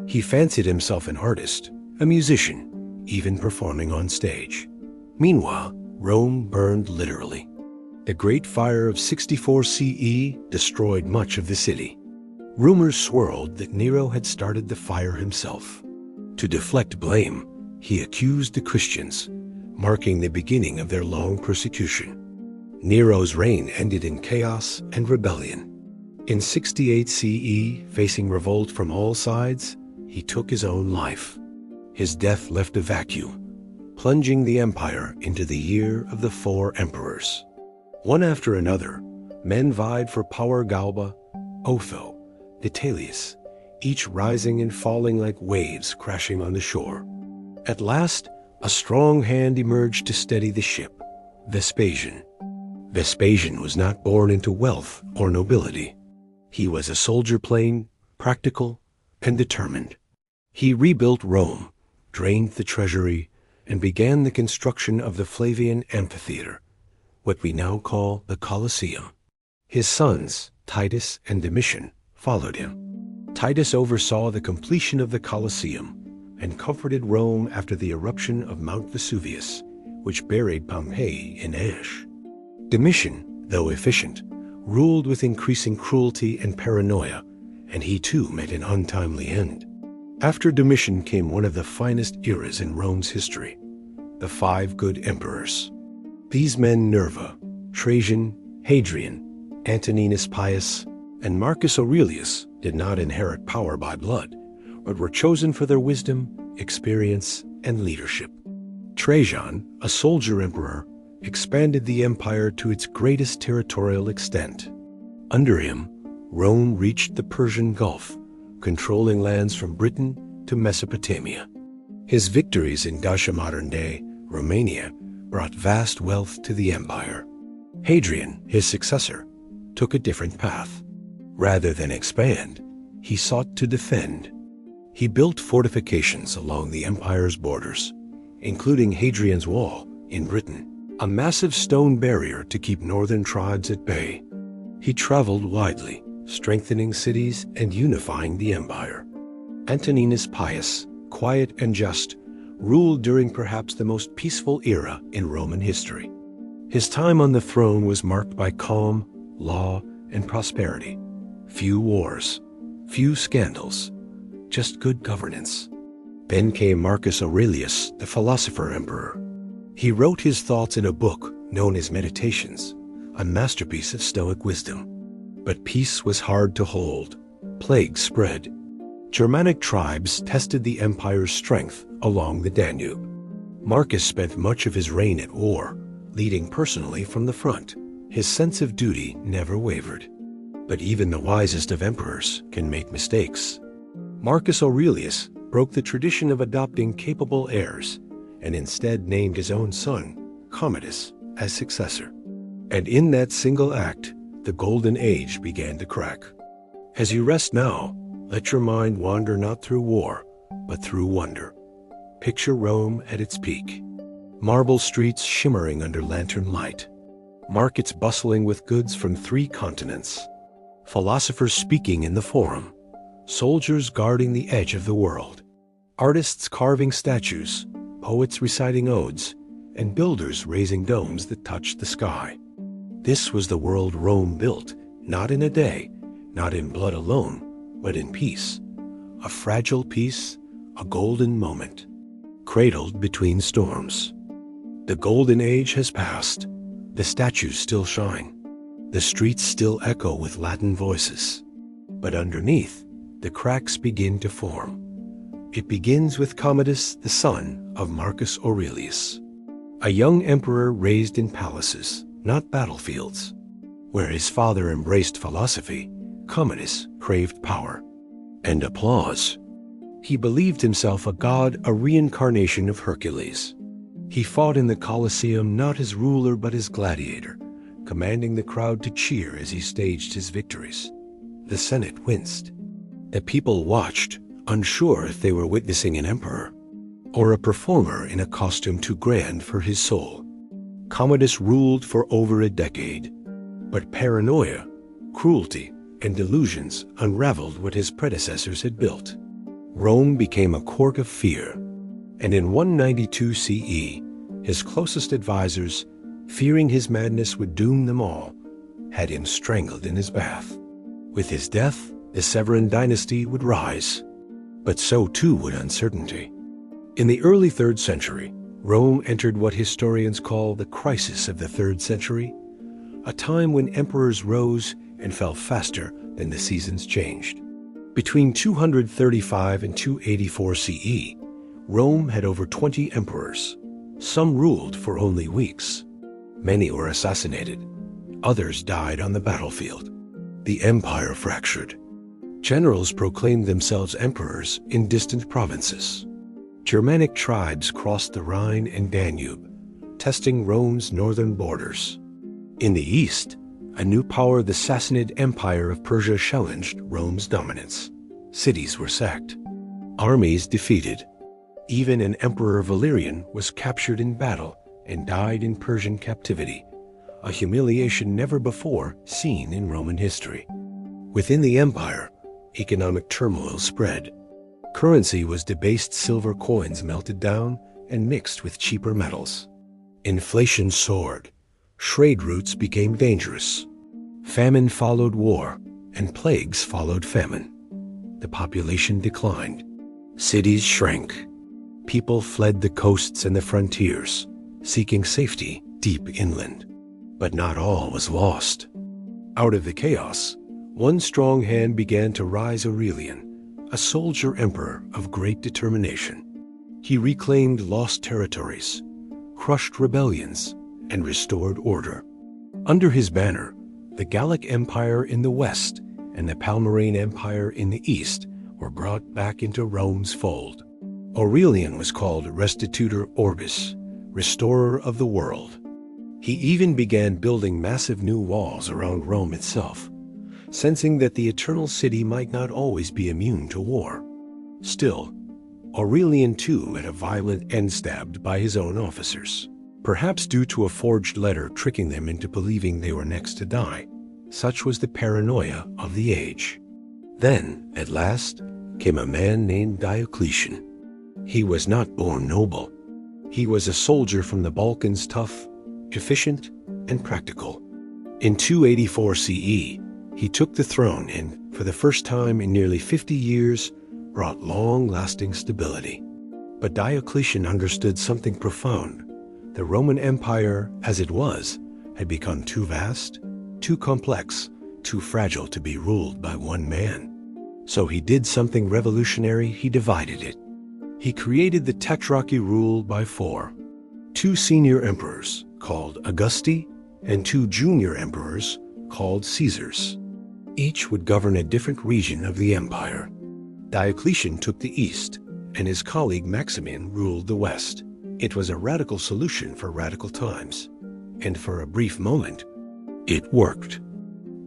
He fancied himself an artist, a musician, even performing on stage. Meanwhile, Rome burned literally. The Great Fire of 64 CE destroyed much of the city. Rumors swirled that Nero had started the fire himself. To deflect blame, he accused the Christians, marking the beginning of their long persecution. Nero's reign ended in chaos and rebellion. In 68 CE, facing revolt from all sides, he took his own life. His death left a vacuum, plunging the empire into the year of the 4 emperors. One after another, men vied for power. Galba, Otho, Vitellius, each rising and falling like waves crashing on the shore. At last, a strong hand emerged to steady the ship, Vespasian. Vespasian was not born into wealth or nobility. He was a soldier, plain, practical, and determined. He rebuilt Rome, drained the treasury, and began the construction of the Flavian Amphitheater, what we now call the Colosseum. His sons, Titus and Domitian, followed him. Titus oversaw the completion of the Colosseum and comforted Rome after the eruption of Mount Vesuvius, which buried Pompeii in ash. Domitian, though efficient, ruled with increasing cruelty and paranoia, and he too met an untimely end. After Domitian came one of the finest eras in Rome's history, the 5 good emperors. These men, Nerva, Trajan, Hadrian, Antoninus Pius, and Marcus Aurelius, did not inherit power by blood, but were chosen for their wisdom, experience, and leadership. Trajan, a soldier emperor, expanded the empire to its greatest territorial extent. Under him, Rome reached the Persian Gulf, controlling lands from Britain to Mesopotamia. His victories in Dacia, modern-day Romania, brought vast wealth to the empire. Hadrian, his successor, took a different path. Rather than expand, he sought to defend. He built fortifications along the empire's borders, including Hadrian's Wall in Britain, a massive stone barrier to keep northern tribes at bay. He traveled widely, strengthening cities and unifying the empire. Antoninus Pius, quiet and just, ruled during perhaps the most peaceful era in Roman history. His time on the throne was marked by calm, law, and prosperity. Few wars, few scandals, just good governance. Then came Marcus Aurelius, the philosopher emperor. He wrote his thoughts in a book known as Meditations, a masterpiece of Stoic wisdom. But peace was hard to hold. Plagues spread. Germanic tribes tested the empire's strength along the Danube. Marcus spent much of his reign at war, leading personally from the front. His sense of duty never wavered. But even the wisest of emperors can make mistakes. Marcus Aurelius broke the tradition of adopting capable heirs and instead named his own son, Commodus, as successor. And in that single act, the golden age began to crack. As you rest now, let your mind wander not through war, but through wonder. Picture Rome at its peak. Marble streets shimmering under lantern light. Markets bustling with goods from 3 continents. Philosophers speaking in the forum. Soldiers guarding the edge of the world. Artists carving statues, poets reciting odes, and builders raising domes that touched the sky. This was the world Rome built, not in a day, not in blood alone, but in peace. A fragile peace, a golden moment, cradled between storms. The golden age has passed. The statues still shine. The streets still echo with Latin voices. But underneath, the cracks begin to form. It begins with Commodus, the son of Marcus Aurelius, a young emperor raised in palaces, not battlefields. Where his father embraced philosophy, Commodus craved power and applause. He believed himself a god, a reincarnation of Hercules. He fought in the Colosseum not as ruler but as gladiator, commanding the crowd to cheer as he staged his victories. The Senate winced. The people watched, unsure if they were witnessing an emperor or a performer in a costume too grand for his soul. Commodus ruled for over a decade, but paranoia, cruelty, and delusions unraveled what his predecessors had built. Rome became a court of fear, and in 192 CE, his closest advisors, fearing his madness would doom them all, had him strangled in his bath. With his death, the Severan dynasty would rise, but so too would uncertainty. In the early 3rd century, Rome entered what historians call the crisis of the 3rd century, a time when emperors rose and fell faster than the seasons changed. Between 235 and 284 CE, Rome had over 20 emperors. Some ruled for only weeks. Many were assassinated. Others died on the battlefield. The empire fractured. Generals proclaimed themselves emperors in distant provinces. Germanic tribes crossed the Rhine and Danube, testing Rome's northern borders. In the east, a new power, the Sassanid Empire of Persia, challenged Rome's dominance. Cities were sacked, armies defeated. Even an emperor, Valerian, was captured in battle and died in Persian captivity, a humiliation never before seen in Roman history. Within the empire, economic turmoil spread. Currency was debased, silver coins melted down and mixed with cheaper metals. Inflation soared. Trade routes became dangerous. Famine followed war, and plagues followed famine. The population declined. Cities shrank. People fled the coasts and the frontiers, seeking safety deep inland. But not all was lost. Out of the chaos, one strong hand began to rise: Aurelian, a soldier emperor of great determination. He reclaimed lost territories, crushed rebellions, and restored order. Under his banner, the Gallic Empire in the west and the Palmyrene Empire in the east were brought back into Rome's fold. Aurelian was called Restitutor Orbis, restorer of the world. He even began building massive new walls around Rome itself, sensing that the eternal city might not always be immune to war. Still, Aurelian too met a violent end, stabbed by his own officers, perhaps due to a forged letter tricking them into believing they were next to die. Such was the paranoia of the age. Then, at last, came a man named Diocletian. He was not born noble. He was a soldier from the Balkans, tough, efficient, and practical. In 284 CE, he took the throne and, for the first time in nearly 50 years, brought long-lasting stability. But Diocletian understood something profound. The Roman Empire, as it was, had become too vast, too complex, too fragile to be ruled by one man. So he did something revolutionary: he divided it. He created the Tetrarchy, ruled by 4. 2 senior emperors, called Augusti, and 2 junior emperors, called Caesars. Each would govern a different region of the empire. Diocletian took the east, and his colleague Maximian ruled the west. It was a radical solution for radical times, and for a brief moment, it worked.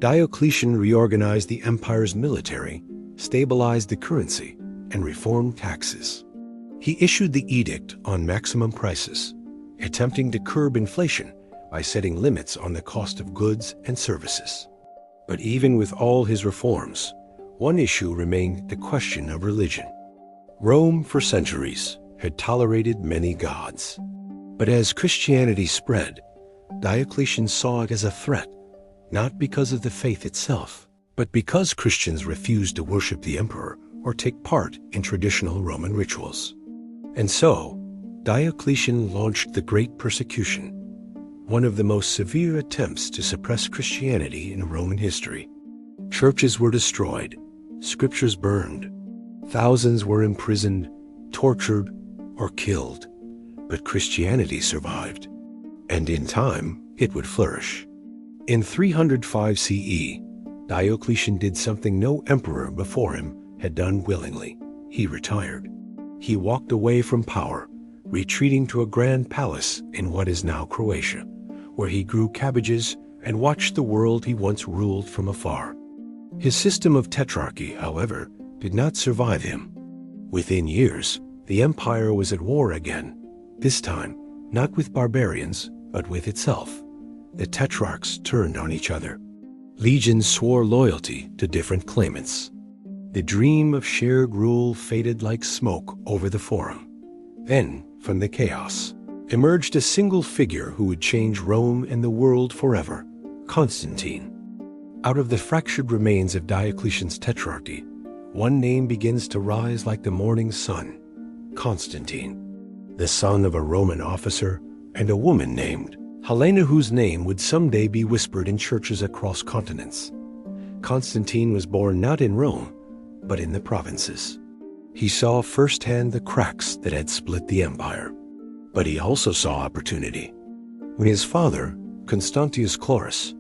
Diocletian reorganized the empire's military, stabilized the currency, and reformed taxes. He issued the edict on maximum prices, attempting to curb inflation by setting limits on the cost of goods and services. But even with all his reforms, one issue remained: the question of religion. Rome, for centuries, had tolerated many gods. But as Christianity spread, Diocletian saw it as a threat, not because of the faith itself, but because Christians refused to worship the emperor or take part in traditional Roman rituals. And so, Diocletian launched the Great Persecution, one of the most severe attempts to suppress Christianity in Roman history. Churches were destroyed, scriptures burned, Thousands were imprisoned, tortured, or killed. But Christianity survived, and in time it would flourish. In 305 CE, Diocletian did something no emperor before him had done willingly. He retired. He walked away from power, retreating to a grand palace in what is now Croatia, where he grew cabbages and watched the world he once ruled from afar. His system of tetrarchy, however, did not survive him. Within years, the empire was at war again, this time not with barbarians, but with itself. The tetrarchs turned on each other. Legions swore loyalty to different claimants. The dream of shared rule faded like smoke over the forum. Then, from the chaos, emerged a single figure who would change Rome and the world forever: Constantine. Out of the fractured remains of Diocletian's tetrarchy, one name begins to rise like the morning sun: Constantine, the son of a Roman officer and a woman named Helena, whose name would someday be whispered in churches across continents. Constantine was born not in Rome, but in the provinces. He saw firsthand the cracks that had split the empire, but he also saw opportunity. When his father, Constantius Chlorus,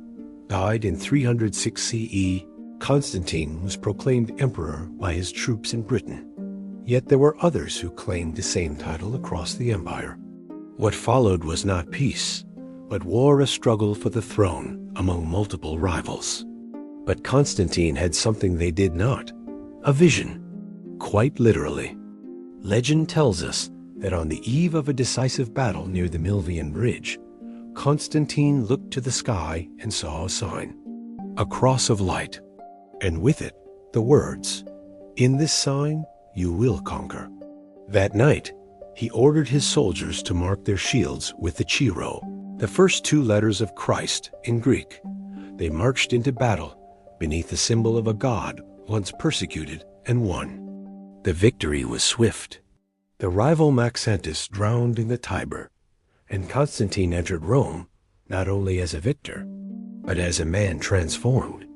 died in 306 CE, Constantine was proclaimed emperor by his troops in Britain. Yet there were others who claimed the same title across the empire. What followed was not peace, but war, a struggle for the throne among multiple rivals. But Constantine had something they did not: a vision, quite literally. Legend tells us that on the eve of a decisive battle near the Milvian Bridge, Constantine looked to the sky and saw a sign: a cross of light, and with it the words, "In this sign you will conquer." That night, he ordered his soldiers to mark their shields with the Chi, the first two letters of Christ in Greek. They marched into battle beneath the symbol of a god once persecuted and won. The victory was swift. The rival Maxentus drowned in the Tiber, and Constantine entered Rome not only as a victor, but as a man transformed.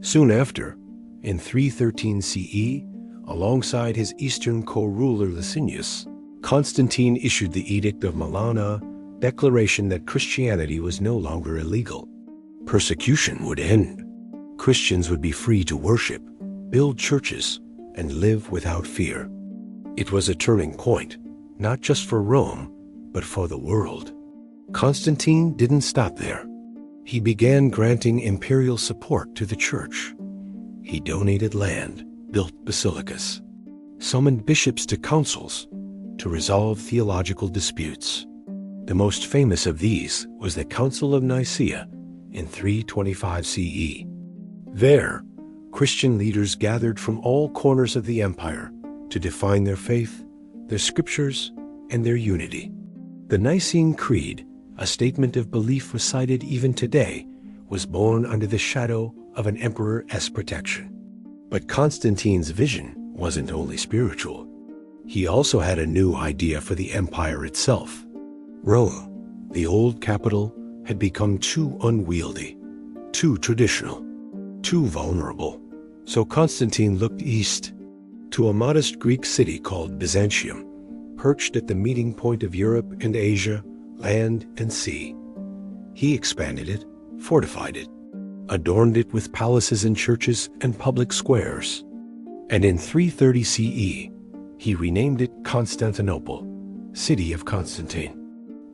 Soon after, in 313 CE, alongside his eastern co-ruler Licinius, Constantine issued the Edict of Milana, declaration that Christianity was no longer illegal. Persecution would end. Christians would be free to worship, build churches, and live without fear. It was a turning point, not just for Rome, but for the world. Constantine didn't stop there. He began granting imperial support to the church. He donated land, built basilicas, summoned bishops to councils to resolve theological disputes. The most famous of these was the Council of Nicaea in 325 CE. There, Christian leaders gathered from all corners of the empire to define their faith, their scriptures, and their unity. The Nicene Creed, a statement of belief recited even today, was born under the shadow of an emperor's protection. But Constantine's vision wasn't only spiritual. He also had a new idea for the empire itself. Rome, the old capital, had become too unwieldy, too traditional, too vulnerable. So Constantine looked east to a modest Greek city called Byzantium, perched at the meeting point of Europe and Asia, land and sea. He expanded it, fortified it, adorned it with palaces and churches and public squares. And in 330 CE, he renamed it Constantinople, city of Constantine.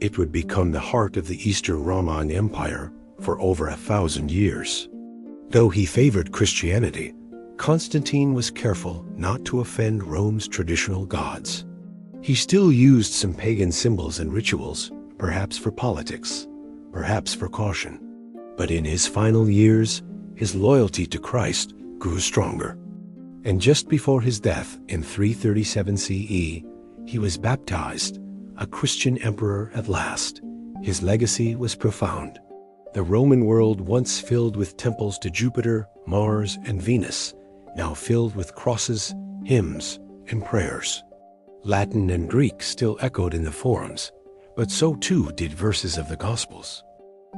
It would become the heart of the Eastern Roman Empire for over 1,000 years. Though he favored Christianity, Constantine was careful not to offend Rome's traditional gods. He still used some pagan symbols and rituals, perhaps for politics, perhaps for caution. But in his final years, his loyalty to Christ grew stronger. And just before his death in 337 CE, he was baptized, a Christian emperor at last. His legacy was profound. The Roman world, once filled with temples to Jupiter, Mars, and Venus, now filled with crosses, hymns, and prayers. Latin and Greek still echoed in the forums, but so too did verses of the Gospels.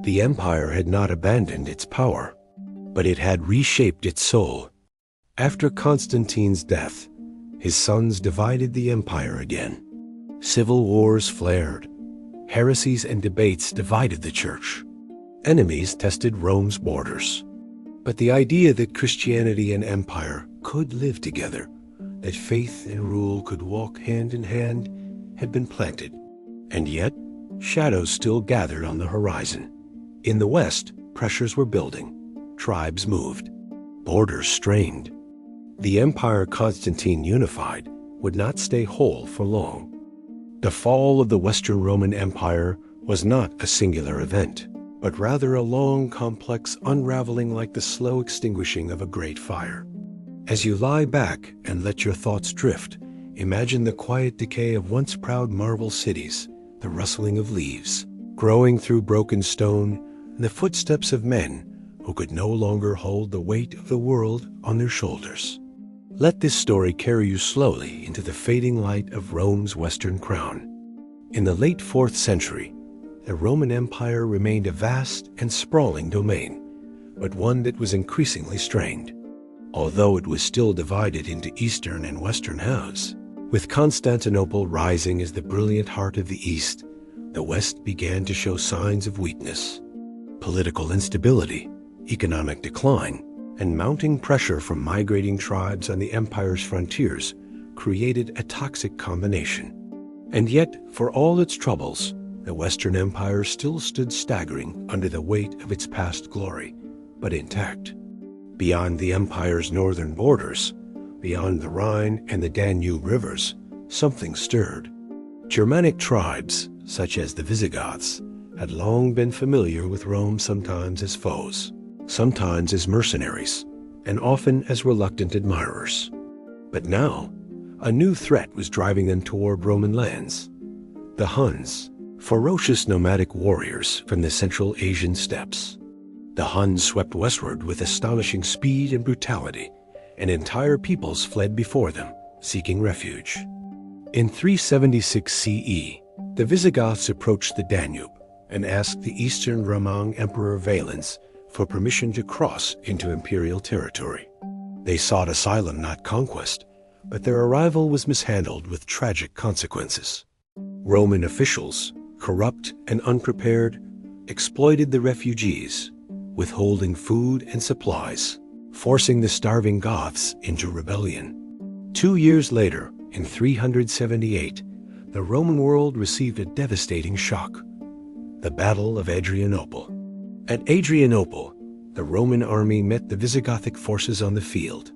The empire had not abandoned its power, but it had reshaped its soul. After Constantine's death, his sons divided the empire again. Civil wars flared. Heresies and debates divided the church. Enemies tested Rome's borders. But the idea that Christianity and empire could live together, that faith and rule could walk hand in hand, had been planted. And yet, shadows still gathered on the horizon. In the west, pressures were building. Tribes moved. Borders strained. The empire Constantine unified would not stay whole for long. The fall of the Western Roman Empire was not a singular event, but rather a long, complex unraveling like the slow extinguishing of a great fire. As you lie back and let your thoughts drift, imagine the quiet decay of once proud marble cities, the rustling of leaves, growing through broken stone, and the footsteps of men who could no longer hold the weight of the world on their shoulders. Let this story carry you slowly into the fading light of Rome's western crown. In the late 4th century, the Roman Empire remained a vast and sprawling domain, but one that was increasingly strained. Although it was still divided into eastern and western halves, with Constantinople rising as the brilliant heart of the East, the West began to show signs of weakness. Political instability, economic decline, and mounting pressure from migrating tribes on the empire's frontiers created a toxic combination. And yet, for all its troubles, the Western Empire still stood staggering under the weight of its past glory, but intact. Beyond the empire's northern borders, beyond the Rhine and the Danube rivers, something stirred. Germanic tribes, such as the Visigoths, had long been familiar with Rome, sometimes as foes, sometimes as mercenaries, and often as reluctant admirers. But now, a new threat was driving them toward Roman lands. The Huns, ferocious nomadic warriors from the Central Asian steppes. The Huns swept westward with astonishing speed and brutality, and entire peoples fled before them, seeking refuge. In 376 CE, the Visigoths approached the Danube and asked the Eastern Roman Emperor Valens for permission to cross into imperial territory. They sought asylum, not conquest, but their arrival was mishandled with tragic consequences. Roman officials, corrupt and unprepared, exploited the refugees, withholding food and supplies, forcing the starving Goths into rebellion. 2 years later, in 378, the Roman world received a devastating shock: the Battle of Adrianople. At Adrianople, the Roman army met the Visigothic forces on the field.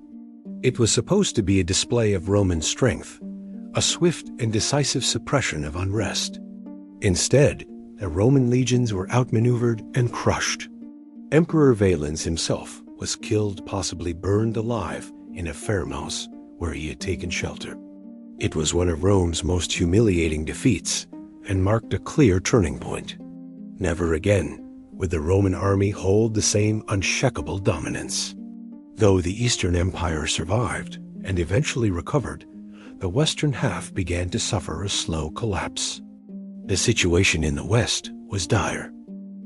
It was supposed to be a display of Roman strength, a swift and decisive suppression of unrest. Instead, the Roman legions were outmaneuvered and crushed. Emperor Valens himself was killed, possibly burned alive, in a farmhouse where he had taken shelter. It was one of Rome's most humiliating defeats and marked a clear turning point. Never again would the Roman army hold the same unshakable dominance. Though the Eastern Empire survived and eventually recovered, the western half began to suffer a slow collapse. The situation in the West was dire.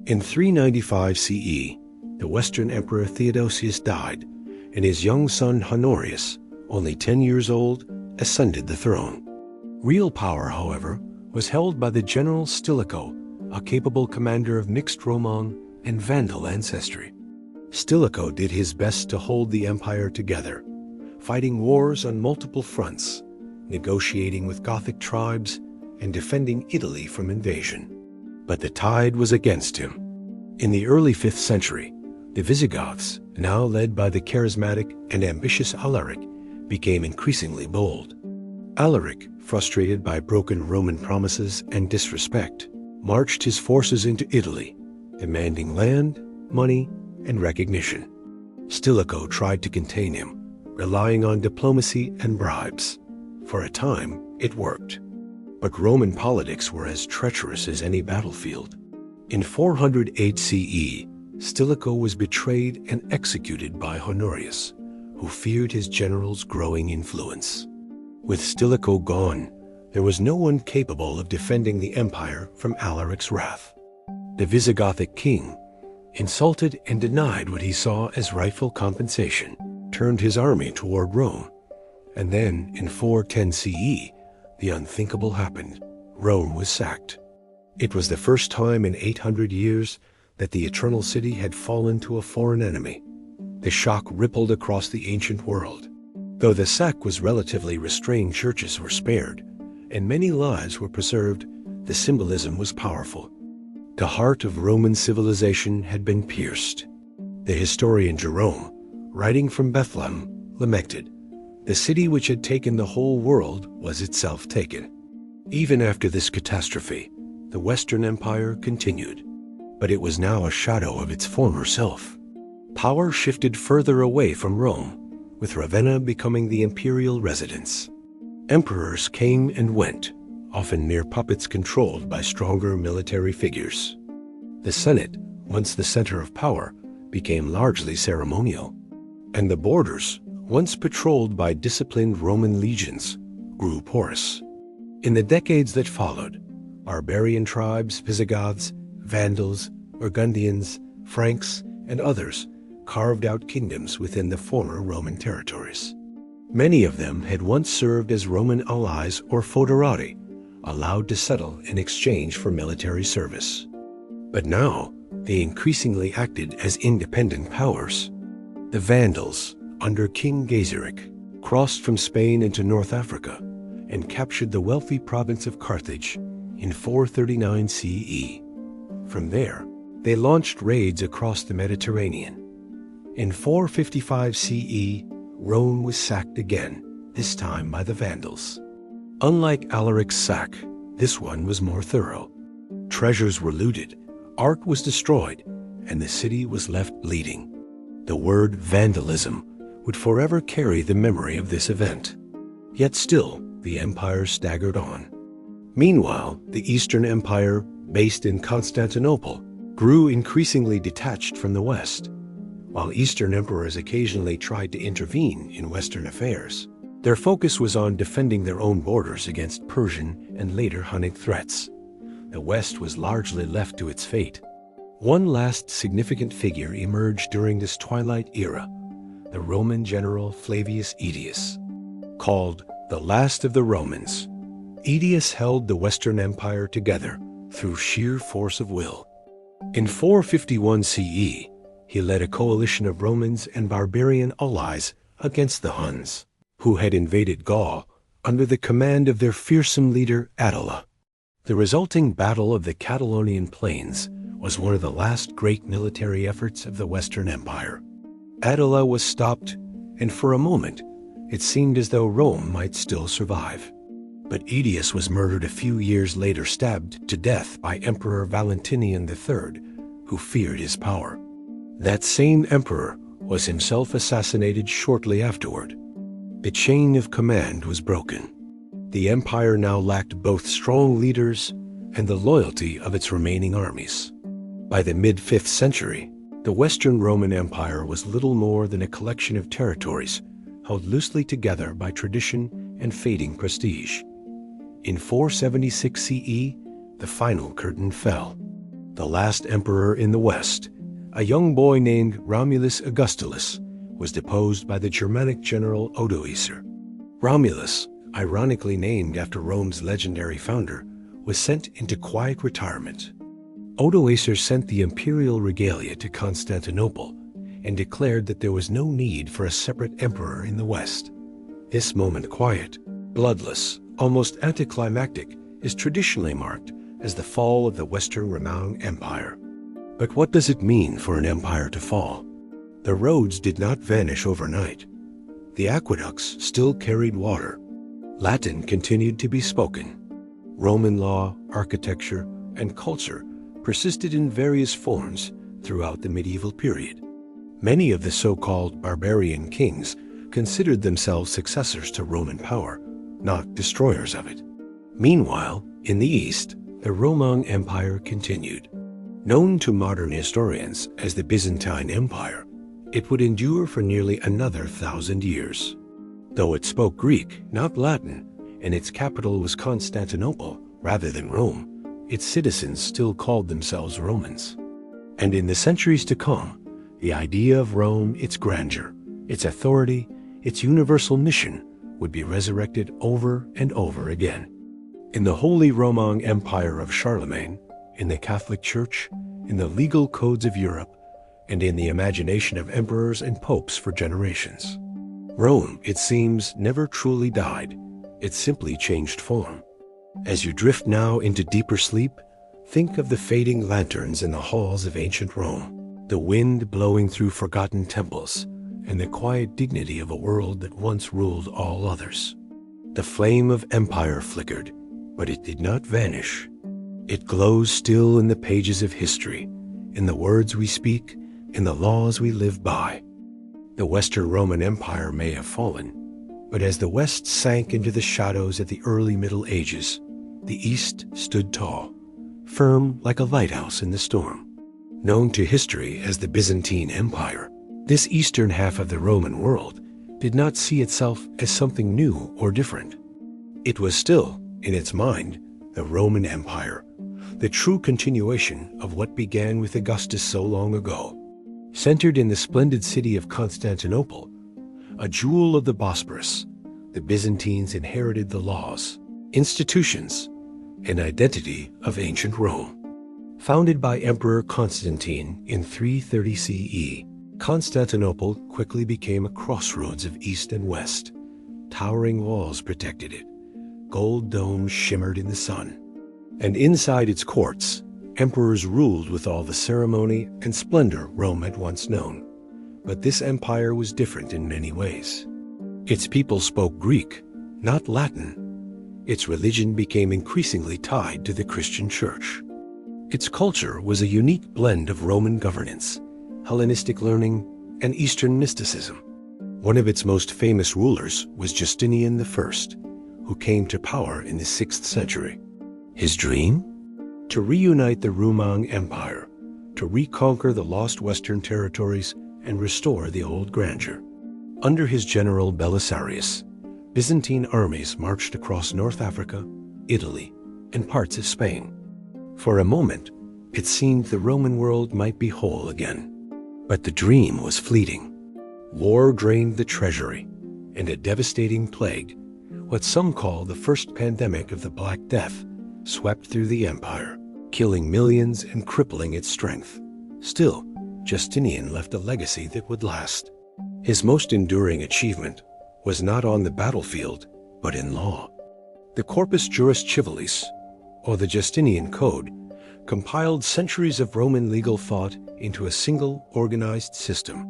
In 395 CE, the Western Emperor Theodosius died, and his young son Honorius, only 10 years old, ascended the throne. Real power, however, was held by the general Stilicho, a capable commander of mixed Roman and Vandal ancestry. Stilicho did his best to hold the empire together, fighting wars on multiple fronts, negotiating with Gothic tribes, and defending Italy from invasion. But the tide was against him. In the early 5th century, the Visigoths, now led by the charismatic and ambitious Alaric, became increasingly bold. Alaric, frustrated by broken Roman promises and disrespect, marched his forces into Italy, demanding land, money, and recognition. Stilicho tried to contain him, relying on diplomacy and bribes. For a time, it worked. But Roman politics were as treacherous as any battlefield. In 408 CE, Stilicho was betrayed and executed by Honorius, who feared his general's growing influence. With Stilicho gone, there was no one capable of defending the empire from Alaric's wrath. The Visigothic king, insulted and denied what he saw as rightful compensation, turned his army toward Rome, And then, in 410 CE, the unthinkable happened. Rome was sacked. It was the first time in 800 years that the Eternal City had fallen to a foreign enemy. The shock rippled across the ancient world. Though the sack was relatively restrained, churches were spared, and many lives were preserved. The symbolism was powerful. The heart of Roman civilization had been pierced. The historian Jerome, writing from Bethlehem, lamented, "The city which had taken the whole world was itself taken." Even after this catastrophe, the Western Empire continued, but it was now a shadow of its former self. Power shifted further away from Rome, with Ravenna becoming the imperial residence. Emperors came and went, often mere puppets controlled by stronger military figures. The Senate, once the center of power, became largely ceremonial, and the borders, once patrolled by disciplined Roman legions, grew porous. In the decades that followed, barbarian tribes, Visigoths, Vandals, Burgundians, Franks, and others carved out kingdoms within the former Roman territories. Many of them had once served as Roman allies or foederati, allowed to settle in exchange for military service. But now, they increasingly acted as independent powers. The Vandals, under King Gaiseric, crossed from Spain into North Africa and captured the wealthy province of Carthage in 439 CE. From there, they launched raids across the Mediterranean. In 455 CE, Rome was sacked again, this time by the Vandals. Unlike Alaric's sack, this one was more thorough. Treasures were looted, art was destroyed, and the city was left bleeding. The word vandalism would forever carry the memory of this event. Yet still, the empire staggered on. Meanwhile, the Eastern Empire, based in Constantinople, grew increasingly detached from the West. While Eastern emperors occasionally tried to intervene in Western affairs, their focus was on defending their own borders against Persian and later Hunnic threats. The West was largely left to its fate. One last significant figure emerged during this twilight era, the Roman general Flavius Aetius. Called the last of the Romans, Aetius held the Western Empire together through sheer force of will. In 451 CE, he led a coalition of Romans and barbarian allies against the Huns, who had invaded Gaul under the command of their fearsome leader Attila. The resulting Battle of the Catalonian Plains was one of the last great military efforts of the Western Empire. Attila was stopped, and for a moment, it seemed as though Rome might still survive. But Aetius was murdered a few years later, stabbed to death by Emperor Valentinian III, who feared his power. That same emperor was himself assassinated shortly afterward. The chain of command was broken. The empire now lacked both strong leaders and the loyalty of its remaining armies. By the mid-5th century, the Western Roman Empire was little more than a collection of territories held loosely together by tradition and fading prestige. In 476 CE, the final curtain fell. The last emperor in the West, a young boy named Romulus Augustulus, was deposed by the Germanic general Odoacer. Romulus, ironically named after Rome's legendary founder, was sent into quiet retirement. Odoacer sent the imperial regalia to Constantinople and declared that there was no need for a separate emperor in the West. This moment, quiet, bloodless, almost anticlimactic, is traditionally marked as the fall of the Western Roman Empire. But what does it mean for an empire to fall? The roads did not vanish overnight. The aqueducts still carried water. Latin continued to be spoken. Roman law, architecture, and culture persisted in various forms throughout the medieval period. Many of the so-called barbarian kings considered themselves successors to Roman power, not destroyers of it. Meanwhile, in the East, the Roman Empire continued. Known to modern historians as the Byzantine Empire, it would endure for nearly another 1,000 years. Though it spoke Greek, not Latin, and its capital was Constantinople rather than Rome, its citizens still called themselves Romans. And in the centuries to come, the idea of Rome, its grandeur, its authority, its universal mission, would be resurrected over and over again. In the Holy Roman Empire of Charlemagne, in the Catholic Church, in the legal codes of Europe, and in the imagination of emperors and popes for generations. Rome, it seems, never truly died. It simply changed form. As you drift now into deeper sleep, think of the fading lanterns in the halls of ancient Rome, the wind blowing through forgotten temples, and the quiet dignity of a world that once ruled all others. The flame of empire flickered, but it did not vanish. It glows still in the pages of history, in the words we speak, in the laws we live by. The Western Roman Empire may have fallen, but as the West sank into the shadows at the early Middle Ages, the East stood tall, firm like a lighthouse in the storm. Known to history as the Byzantine Empire, this eastern half of the Roman world did not see itself as something new or different. It was still, in its mind, the Roman Empire, the true continuation of what began with Augustus so long ago. Centered in the splendid city of Constantinople, a jewel of the Bosporus, the Byzantines inherited the laws, institutions, and identity of ancient Rome. Founded by Emperor Constantine in 330 CE, Constantinople quickly became a crossroads of East and West. Towering walls protected it. Gold domes shimmered in the sun. And inside its courts, emperors ruled with all the ceremony and splendor Rome had once known. But this empire was different in many ways. Its people spoke Greek, not Latin. Its religion became increasingly tied to the Christian Church. Its culture was a unique blend of Roman governance, Hellenistic learning, and Eastern mysticism. One of its most famous rulers was Justinian I, who came to power in the 6th century. His dream? To reunite the Roman Empire, to reconquer the lost Western territories and restore the old grandeur. Under his general Belisarius, Byzantine armies marched across North Africa, Italy, and parts of Spain. For a moment, it seemed the Roman world might be whole again. But the dream was fleeting. War drained the treasury, and a devastating plague, what some call the first pandemic of the Black Death, swept through the empire, killing millions and crippling its strength. Still, Justinian left a legacy that would last. His most enduring achievement was not on the battlefield, but in law. The Corpus Juris Civilis, or the Justinian Code, compiled centuries of Roman legal thought into a single organized system.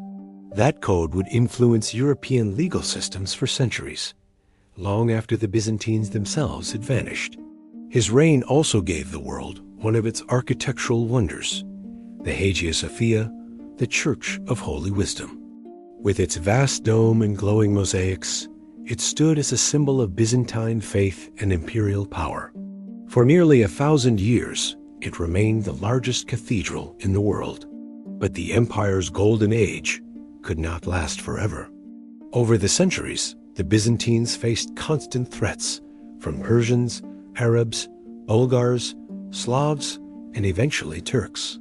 That code would influence European legal systems for centuries, long after the Byzantines themselves had vanished. His reign also gave the world one of its architectural wonders, the Hagia Sophia, the Church of Holy Wisdom. With its vast dome and glowing mosaics, it stood as a symbol of Byzantine faith and imperial power. For nearly 1,000 years, it remained the largest cathedral in the world. But the empire's golden age could not last forever. Over the centuries, the Byzantines faced constant threats from Persians, Arabs, Bulgars, Slavs, and eventually Turks.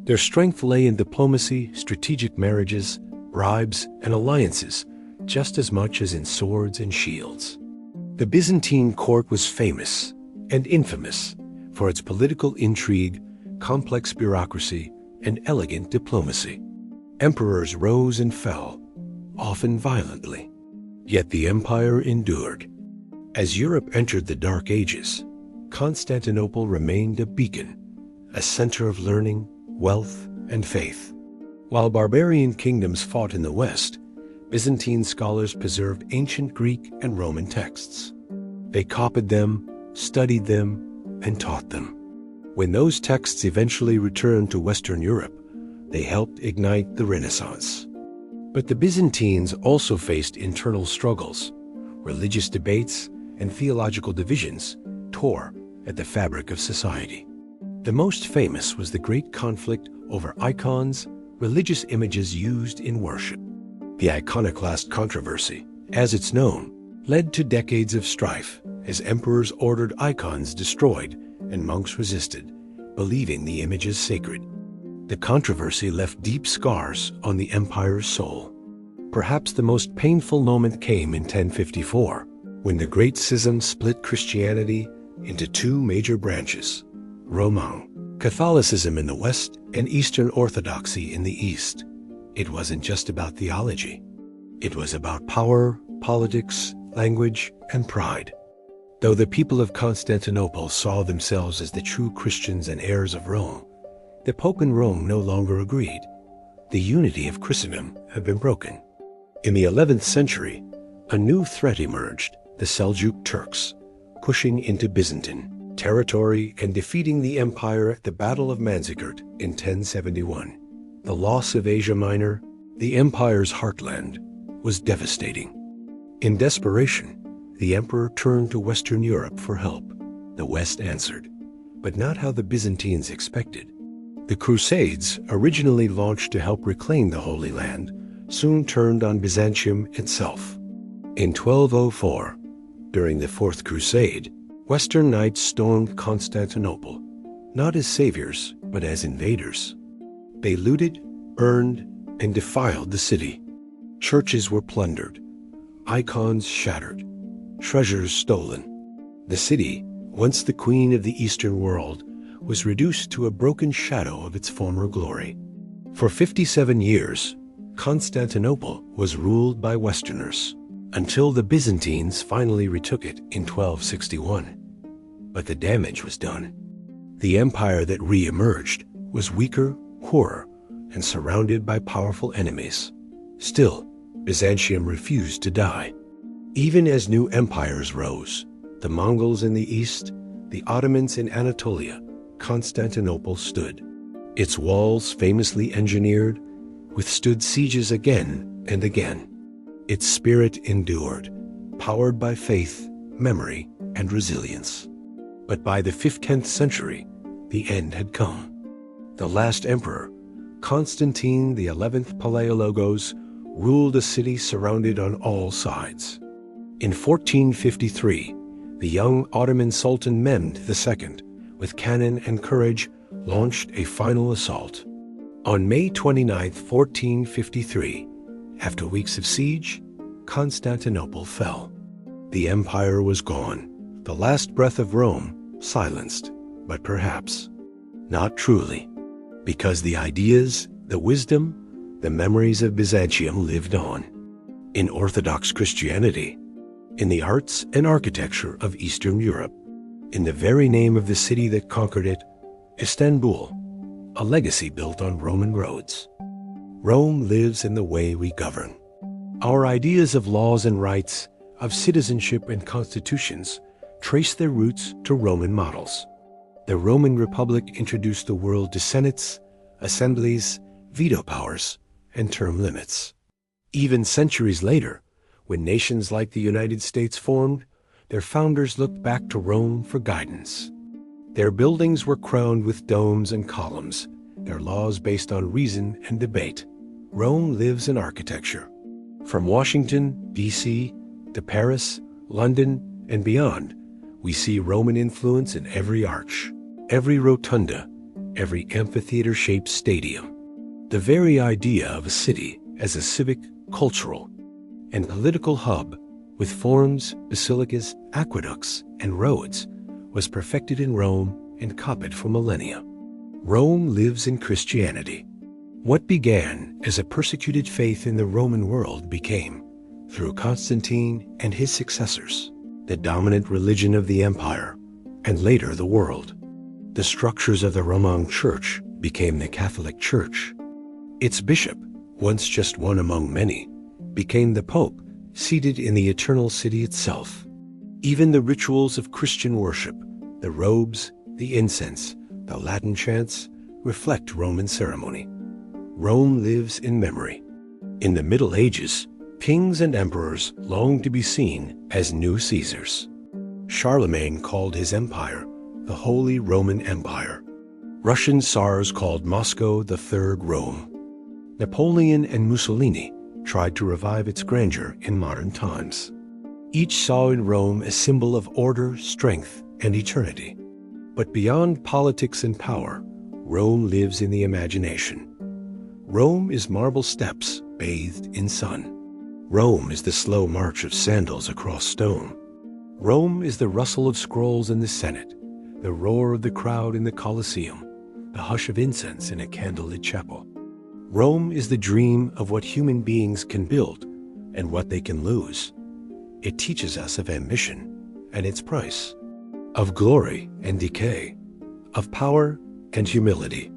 Their strength lay in diplomacy, strategic marriages, bribes, and alliances, just as much as in swords and shields. The Byzantine court was famous and infamous for its political intrigue, complex bureaucracy, and elegant diplomacy. Emperors rose and fell, often violently. Yet the empire endured. As Europe entered the Dark Ages, Constantinople remained a beacon, a center of learning, wealth, and faith. While barbarian kingdoms fought in the West, Byzantine scholars preserved ancient Greek and Roman texts. They copied them, studied them, and taught them. When those texts eventually returned to Western Europe, they helped ignite the Renaissance. But the Byzantines also faced internal struggles. Religious debates and theological divisions tore at the fabric of society. The most famous was the great conflict over icons, religious images used in worship. The iconoclast controversy, as it's known, led to decades of strife as emperors ordered icons destroyed and monks resisted, believing the images sacred. The controversy left deep scars on the empire's soul. perhaps the most painful moment came in 1054, when the Great Schism split Christianity into two major branches, Roman Catholicism in the West and Eastern Orthodoxy in the East. It wasn't just about theology. It was about power, politics, language, and pride. Though the people of Constantinople saw themselves as the true Christians and heirs of Rome, the Pope in Rome no longer agreed. The unity of Christendom had been broken. In the 11th century, a new threat emerged, the Seljuk Turks, pushing into Byzantine territory and defeating the empire at the Battle of Manzikert in 1071. The loss of Asia Minor, the empire's heartland, was devastating. In desperation, the emperor turned to Western Europe for help. The West answered, but not how the Byzantines expected. The Crusades, originally launched to help reclaim the Holy Land, soon turned on Byzantium itself. In 1204, during the Fourth Crusade, Western knights stormed Constantinople, not as saviors, but as invaders. They looted, burned, and defiled the city. Churches were plundered, icons shattered, treasures stolen. The city, once the queen of the Eastern world, was reduced to a broken shadow of its former glory. For 57 years, Constantinople was ruled by Westerners, until the Byzantines finally retook it in 1261. But the damage was done. The empire that re-emerged was weaker, poorer, and surrounded by powerful enemies. Still, Byzantium refused to die. Even as new empires rose, the Mongols in the east, the Ottomans in Anatolia, Constantinople stood. Its walls, famously engineered, withstood sieges again and again. Its spirit endured, powered by faith, memory, and resilience. But by the 15th century, the end had come. The last emperor, Constantine XI Palaiologos, ruled a city surrounded on all sides. In 1453, the young Ottoman Sultan Mehmed II, with cannon and courage, launched a final assault. On May 29, 1453, after weeks of siege, Constantinople fell. The empire was gone, the last breath of Rome silenced, but perhaps not truly, because the ideas, the wisdom, the memories of Byzantium lived on. In Orthodox Christianity, in the arts and architecture of Eastern Europe, in the very name of the city that conquered it, Istanbul, a legacy built on Roman roads. Rome lives in the way we govern. Our ideas of laws and rights, of citizenship and constitutions, trace their roots to Roman models. The Roman Republic introduced the world to senates, assemblies, veto powers, and term limits. Even centuries later, when nations like the United States formed, their founders looked back to Rome for guidance. Their buildings were crowned with domes and columns, their laws based on reason and debate. Rome lives in architecture. From Washington, D.C., to Paris, London, and beyond, we see Roman influence in every arch, every rotunda, every amphitheater-shaped stadium. The very idea of a city as a civic, cultural, and political hub with forums, basilicas, aqueducts, and roads was perfected in Rome and copied for millennia. Rome lives in Christianity. What began as a persecuted faith in the Roman world became, through Constantine and his successors, the dominant religion of the empire, and later the world. The structures of the Roman Church became the Catholic Church. Its bishop, once just one among many, became the Pope, seated in the eternal city itself. Even the rituals of Christian worship, the robes, the incense, the Latin chants, reflect Roman ceremony. Rome lives in memory. In the Middle Ages, kings and emperors longed to be seen as new Caesars. Charlemagne called his empire the Holy Roman Empire. Russian Tsars called Moscow the Third Rome. Napoleon and Mussolini tried to revive its grandeur in modern times. Each saw in Rome a symbol of order, strength, and eternity. But beyond politics and power, Rome lives in the imagination. Rome is marble steps bathed in sun. Rome is the slow march of sandals across stone. Rome is the rustle of scrolls in the Senate, the roar of the crowd in the Colosseum, the hush of incense in a candlelit chapel. Rome is the dream of what human beings can build and what they can lose. It teaches us of ambition and its price, of glory and decay, of power and humility.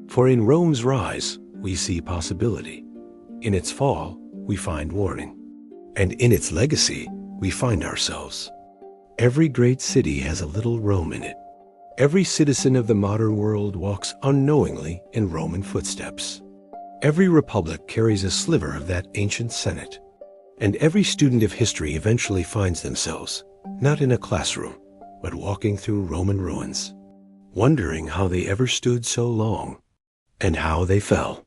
For in Rome's rise, we see possibility. In its fall, we find warning. And in its legacy, we find ourselves. Every great city has a little Rome in it. Every citizen of the modern world walks unknowingly in Roman footsteps. Every republic carries a sliver of that ancient Senate. And every student of history eventually finds themselves, not in a classroom, but walking through Roman ruins, wondering how they ever stood so long and how they fell.